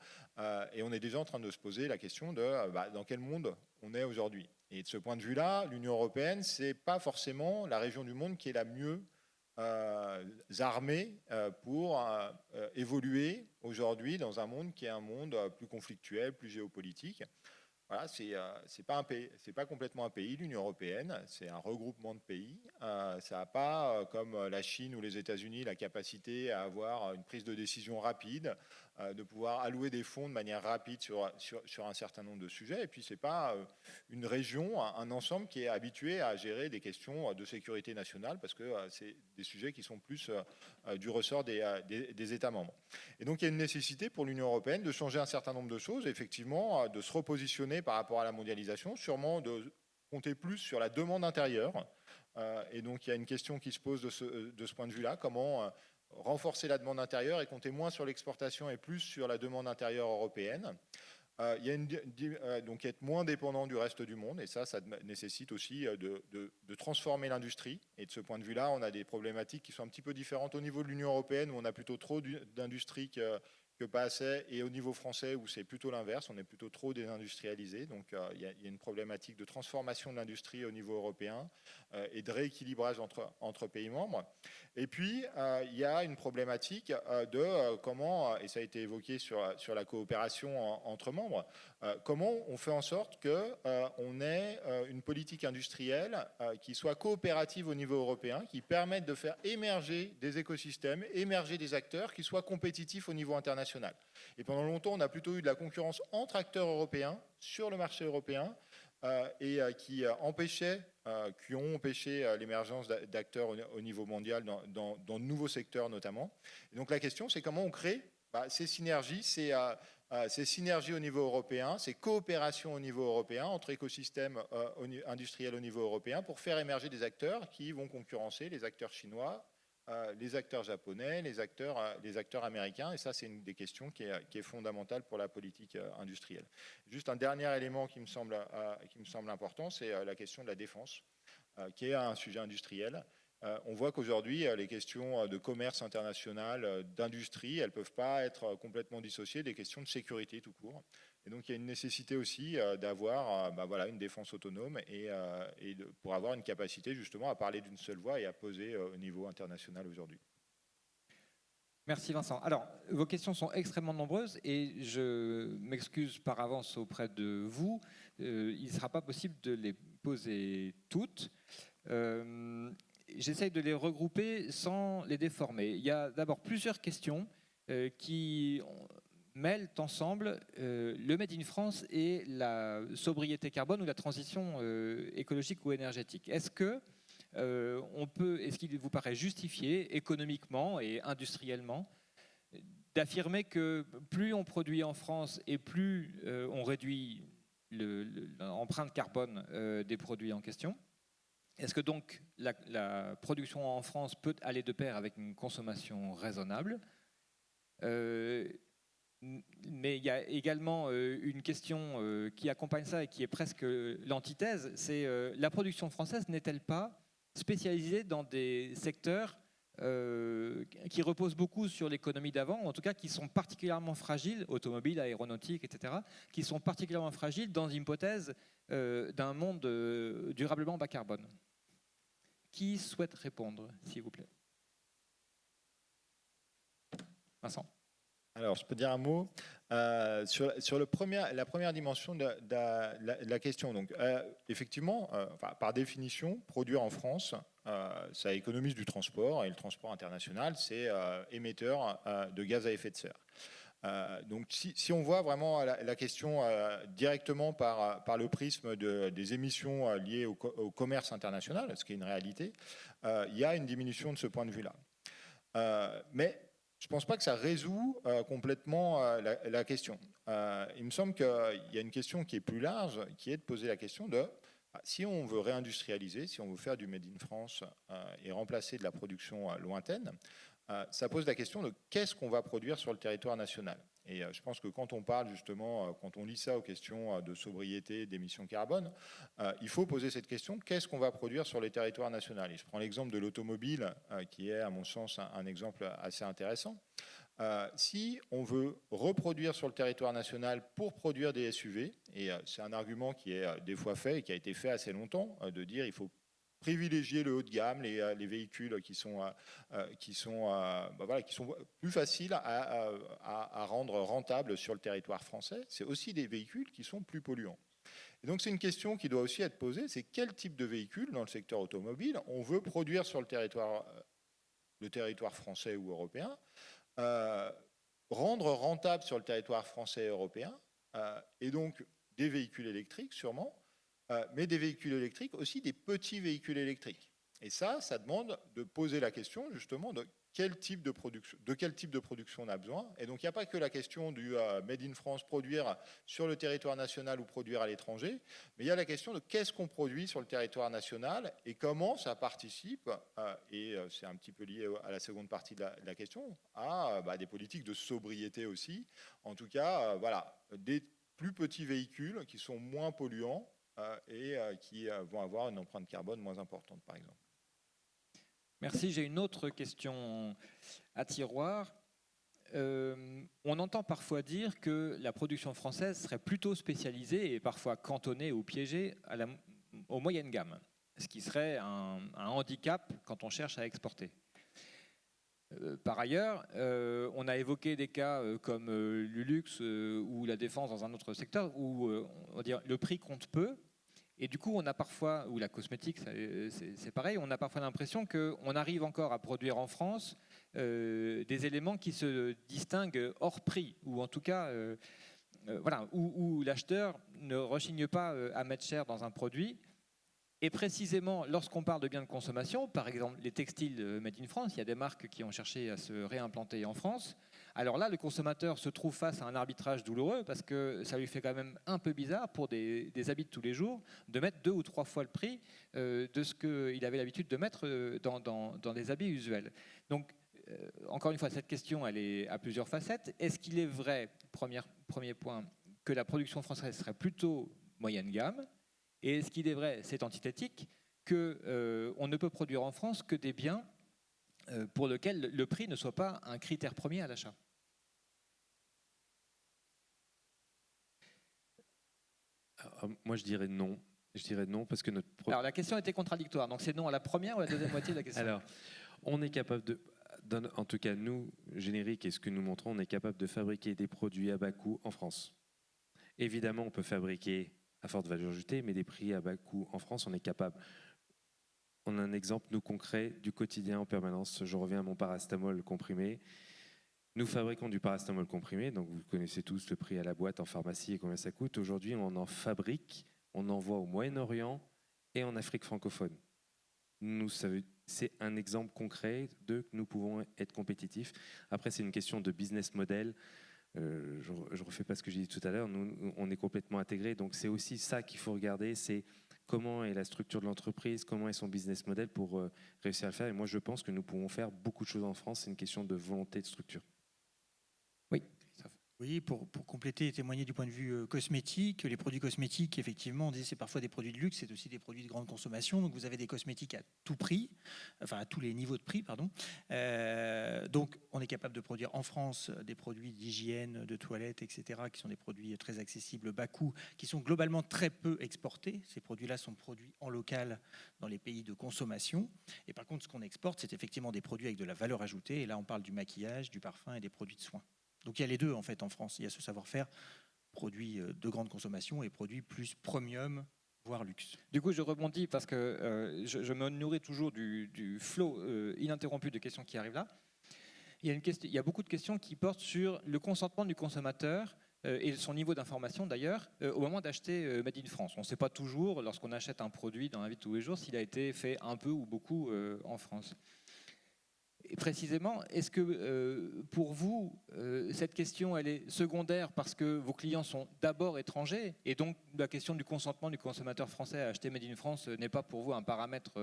et on est déjà en train de se poser la question de dans quel monde on est aujourd'hui. Et de ce point de vue-là, l'Union européenne, c'est pas forcément la région du monde qui est la mieux armée pour évoluer aujourd'hui dans un monde qui est un monde plus conflictuel, plus géopolitique. Voilà, c'est pas complètement un pays, l'Union européenne, c'est un regroupement de pays. Ça n'a pas, comme la Chine ou les États-Unis, la capacité à avoir une prise de décision rapide, de pouvoir allouer des fonds de manière rapide sur un certain nombre de sujets. Et puis, c'est pas une région, un ensemble qui est habitué à gérer des questions de sécurité nationale, parce que c'est des sujets qui sont plus du ressort des États membres. Et donc, il y a une nécessité pour l'Union européenne de changer un certain nombre de choses, effectivement, de se repositionner par rapport à la mondialisation, sûrement de compter plus sur la demande intérieure. Et donc, il y a une question qui se pose de ce point de vue-là, comment renforcer la demande intérieure et compter moins sur l'exportation et plus sur la demande intérieure européenne. Il y a donc être moins dépendant du reste du monde, et ça nécessite aussi de transformer l'industrie. Et de ce point de vue-là, on a des problématiques qui sont un petit peu différentes au niveau de l'Union européenne, où on a plutôt trop d'industrie que pas assez, et au niveau français où c'est plutôt l'inverse, on est plutôt trop désindustrialisé. Donc il y a une problématique de transformation de l'industrie au niveau européen et de rééquilibrage entre pays membres. Et puis il y a une problématique de comment, et ça a été évoqué sur la coopération entre membres, comment on fait en sorte qu'on ait une politique industrielle qui soit coopérative au niveau européen, qui permette de faire émerger des écosystèmes, émerger des acteurs qui soient compétitifs au niveau international. Et pendant longtemps, on a plutôt eu de la concurrence entre acteurs européens sur le marché européen et qui ont empêché l'émergence d'acteurs au niveau mondial dans de nouveaux secteurs notamment. Et donc la question, c'est comment on crée ces synergies, ces synergies au niveau européen, ces coopérations au niveau européen entre écosystèmes industriels au niveau européen pour faire émerger des acteurs qui vont concurrencer les acteurs chinois, les acteurs japonais, les acteurs américains. Et ça, c'est une des questions qui est fondamentale pour la politique industrielle. Juste un dernier élément qui me semble important, c'est la question de la défense, qui est un sujet industriel. On voit qu'aujourd'hui, les questions de commerce international, d'industrie, elles ne peuvent pas être complètement dissociées des questions de sécurité tout court. Et donc, il y a une nécessité aussi d'avoir une défense autonome pour avoir une capacité justement à parler d'une seule voix et à peser au niveau international aujourd'hui. Merci Vincent. Alors, vos questions sont extrêmement nombreuses et je m'excuse par avance auprès de vous. Il ne sera pas possible de les poser toutes. J'essaye de les regrouper sans les déformer. Il y a d'abord plusieurs questions qui mêlent ensemble le Made in France et la sobriété carbone ou la transition écologique ou énergétique. Est-ce qu'il vous paraît justifié économiquement et industriellement d'affirmer que plus on produit en France et plus on réduit l'empreinte carbone des produits en question? Est-ce que donc la production en France peut aller de pair avec une consommation raisonnable? Mais il y a également une question qui accompagne ça et qui est presque l'antithèse, c'est la production française n'est-elle pas spécialisée dans des secteurs qui reposent beaucoup sur l'économie d'avant, ou en tout cas qui sont particulièrement fragiles, automobile, aéronautique, etc., qui sont particulièrement fragiles dans l'hypothèse d'un monde durablement bas carbone? Qui souhaite répondre, s'il vous plaît? Vincent. Alors, je peux dire un mot sur la première dimension de la question. Donc, effectivement, par définition, produire en France, ça économise du transport, et le transport international, c'est émetteur de gaz à effet de serre. Donc, si on voit vraiment la question directement par le prisme des émissions liées au commerce international, ce qui est une réalité, il y a une diminution de ce point de vue-là. Mais je ne pense pas que ça résout complètement la question. Il me semble qu'il y a une question qui est plus large, qui est de poser la question de si on veut réindustrialiser, si on veut faire du Made in France et remplacer de la production lointaine, ça pose la question de qu'est-ce qu'on va produire sur le territoire national. Et je pense que quand on parle justement, quand on lit ça aux questions de sobriété, d'émissions carbone, il faut poser cette question, qu'est-ce qu'on va produire sur le territoire national? Et je prends l'exemple de l'automobile, qui est à mon sens un exemple assez intéressant. Si on veut reproduire sur le territoire national pour produire des SUV, et c'est un argument qui est des fois fait et qui a été fait assez longtemps, de dire il faut privilégier le haut de gamme, les véhicules qui sont plus faciles à rendre rentables sur le territoire français. C'est aussi des véhicules qui sont plus polluants. Et donc c'est une question qui doit aussi être posée, c'est quel type de véhicule dans le secteur automobile on veut produire sur le territoire français ou européen, rendre rentable sur le territoire français et européen, et donc des véhicules électriques sûrement, mais des véhicules électriques, aussi des petits véhicules électriques. Et ça demande de poser la question justement de quel type de production on a besoin. Et donc il n'y a pas que la question du Made in France, produire sur le territoire national ou produire à l'étranger, mais il y a la question de qu'est-ce qu'on produit sur le territoire national et comment ça participe, et c'est un petit peu lié à la seconde partie de la question, à des politiques de sobriété aussi. En tout cas, des plus petits véhicules qui sont moins polluants, et qui vont avoir une empreinte carbone moins importante, par exemple. Merci. J'ai une autre question à tiroir. On entend parfois dire que la production française serait plutôt spécialisée et parfois cantonnée ou piégée aux moyennes gammes, ce qui serait un handicap quand on cherche à exporter. Par ailleurs, on a évoqué des cas comme le luxe ou la défense dans un autre secteur où on va dire, le prix compte peu. Et du coup, on a parfois, ou la cosmétique, c'est pareil, on a parfois l'impression qu'on arrive encore à produire en France des éléments qui se distinguent hors prix, ou en tout cas, où l'acheteur ne rechigne pas à mettre cher dans un produit. Et précisément, lorsqu'on parle de biens de consommation, par exemple les textiles Made in France, il y a des marques qui ont cherché à se réimplanter en France. Alors là, le consommateur se trouve face à un arbitrage douloureux parce que ça lui fait quand même un peu bizarre pour des habits de tous les jours de mettre 2 ou 3 fois le prix de ce qu'il avait l'habitude de mettre dans des habits usuels. Donc, encore une fois, cette question, elle est à plusieurs facettes. Est-ce qu'il est vrai, premier point, que la production française serait plutôt moyenne gamme? Et est-ce qu'il est vrai, c'est antithétique, qu'on ne peut produire en France que des biens pour lesquels le prix ne soit pas un critère premier à l'achat? Moi, je dirais non. Je dirais non parce que Alors, la question était contradictoire. Donc, c'est non à la première ou à la deuxième moitié de la question? Alors, on est capable de... En tout cas, nous, Générique, et ce que nous montrons, on est capable de fabriquer des produits à bas coût en France. Évidemment, on peut fabriquer à forte valeur ajoutée, mais des prix à bas coût en France, on est capable. On a un exemple, nous, concret, du quotidien en permanence. Je reviens à mon paracétamol comprimé. Nous fabriquons du paracétamol comprimé, donc vous connaissez tous le prix à la boîte en pharmacie et combien ça coûte. Aujourd'hui, on en fabrique, on envoie au Moyen-Orient et en Afrique francophone. C'est un exemple concret de que nous pouvons être compétitifs. Après, c'est une question de business model. Je ne refais pas ce que j'ai dit tout à l'heure. Nous, on est complètement intégrés. Donc, c'est aussi ça qu'il faut regarder. C'est comment est la structure de l'entreprise, comment est son business model pour réussir à le faire. Et moi, je pense que nous pouvons faire beaucoup de choses en France. C'est une question de volonté de structure. Oui. Oui, pour compléter et témoigner du point de vue cosmétique, les produits cosmétiques, effectivement, on dit c'est parfois des produits de luxe, c'est aussi des produits de grande consommation. Donc vous avez des cosmétiques à tout prix, enfin à tous les niveaux de prix, pardon. Donc on est capable de produire en France des produits d'hygiène, de toilette, etc., qui sont des produits très accessibles, bas coût, qui sont globalement très peu exportés. Ces produits-là sont produits en local dans les pays de consommation. Et par contre, ce qu'on exporte, c'est effectivement des produits avec de la valeur ajoutée. Et là, on parle du maquillage, du parfum et des produits de soins. Donc il y a les deux en fait en France. Il y a ce savoir-faire, produits de grande consommation et produits plus premium, voire luxe. Du coup, je rebondis parce que je me nourris toujours du flot ininterrompu de questions qui arrivent là. Il y a beaucoup de questions qui portent sur le consentement du consommateur et son niveau d'information d'ailleurs au moment d'acheter Made in France. On ne sait pas toujours, lorsqu'on achète un produit dans la vie de tous les jours, s'il a été fait un peu ou beaucoup en France. Et précisément, est-ce que pour vous, cette question elle est secondaire parce que vos clients sont d'abord étrangers et donc la question du consentement du consommateur français à acheter Made in France n'est pas pour vous un paramètre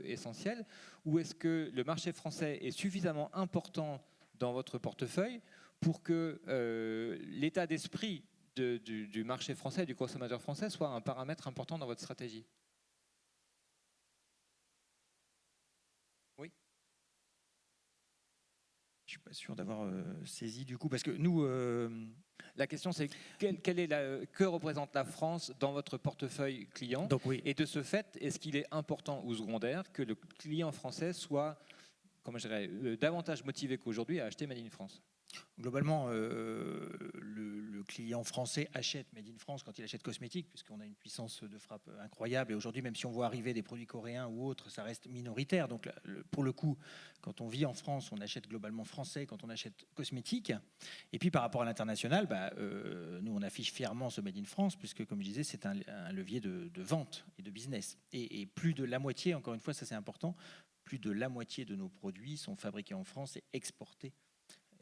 essentiel? Ou est-ce que le marché français est suffisamment important dans votre portefeuille pour que l'état d'esprit du marché français et du consommateur français soit un paramètre important dans votre stratégie? Je ne suis pas sûr d'avoir saisi du coup, parce que nous... La question c'est que représente la France dans votre portefeuille client? Donc, oui. Et de ce fait, est-ce qu'il est important ou secondaire que le client français soit, comment je dirais, davantage motivé qu'aujourd'hui à acheter Made in France? Globalement, le client français achète Made in France quand il achète cosmétique, puisqu'on a une puissance de frappe incroyable. Et aujourd'hui, même si on voit arriver des produits coréens ou autres, ça reste minoritaire. Donc, pour le coup, quand on vit en France, on achète globalement français quand on achète cosmétique. Et puis, par rapport à l'international, nous, on affiche fièrement ce Made in France, puisque, comme je disais, c'est un levier de vente et de business. Et plus de la moitié, encore une fois, ça c'est important, plus de la moitié de nos produits sont fabriqués en France et exportés.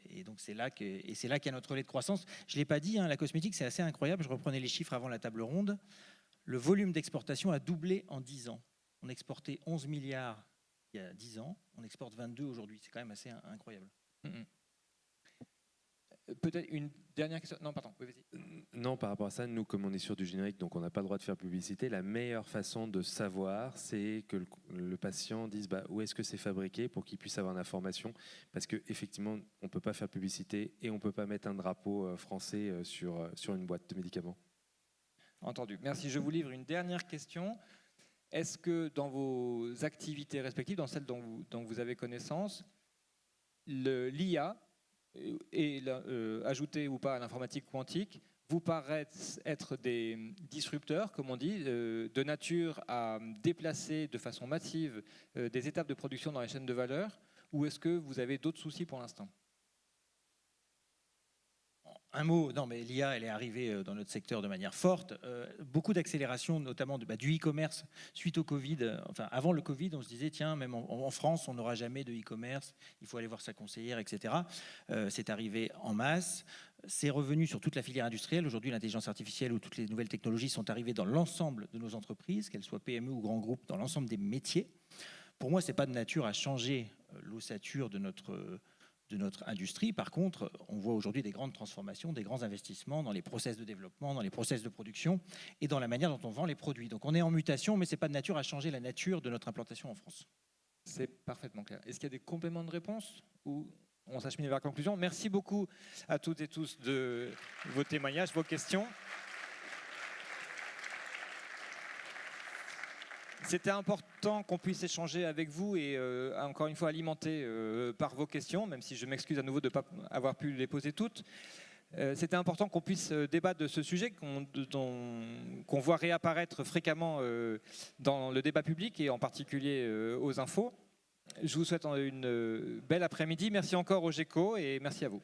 Et donc c'est là qu'il y a notre relais de croissance. Je ne l'ai pas dit, la cosmétique c'est assez incroyable. Je reprenais les chiffres avant la table ronde. Le volume d'exportation a doublé en 10 ans. On exportait 11 milliards il y a 10 ans, on exporte 22 aujourd'hui. C'est quand même assez incroyable. Peut-être une dernière question. Non, pardon. Oui, vas-y. Non, par rapport à ça, nous, comme on est sur du générique, donc on n'a pas le droit de faire publicité, la meilleure façon de savoir, c'est que le patient dise où est-ce que c'est fabriqué pour qu'il puisse avoir l'information. Parce qu'effectivement, on ne peut pas faire publicité et on ne peut pas mettre un drapeau français sur une boîte de médicaments. Entendu. Merci. Je vous livre une dernière question. Est-ce que dans vos activités respectives, dans celles dont vous avez connaissance, l'IA et ajouter ou pas à l'informatique quantique vous paraissent être des disrupteurs, comme on dit, de nature à déplacer de façon massive des étapes de production dans les chaînes de valeur, ou est-ce que vous avez d'autres soucis pour l'instant? un mot, non mais l'IA elle est arrivée dans notre secteur de manière forte, beaucoup d'accélération notamment du e-commerce suite au Covid, enfin avant le Covid on se disait tiens même en France on n'aura jamais de e-commerce, il faut aller voir sa conseillère etc. C'est arrivé en masse, c'est revenu sur toute la filière industrielle, aujourd'hui l'intelligence artificielle ou toutes les nouvelles technologies sont arrivées dans l'ensemble de nos entreprises, qu'elles soient PME ou grands groupes, dans l'ensemble des métiers. Pour moi c'est pas de nature à changer l'ossature de notre industrie. Par contre, on voit aujourd'hui des grandes transformations, des grands investissements dans les process de développement, dans les process de production et dans la manière dont on vend les produits. Donc on est en mutation, mais ce n'est pas de nature à changer la nature de notre implantation en France. C'est parfaitement clair. Est-ce qu'il y a des compléments de réponse ou on s'achemine vers la conclusion? Merci beaucoup à toutes et tous de vos témoignages, vos questions. C'était important qu'on puisse échanger avec vous et encore une fois alimenté par vos questions, même si je m'excuse à nouveau de ne pas avoir pu les poser toutes. C'était important qu'on puisse débattre de ce sujet qu'on voit réapparaître fréquemment dans le débat public et en particulier aux infos. Je vous souhaite une belle après-midi. Merci encore au GECO et merci à vous.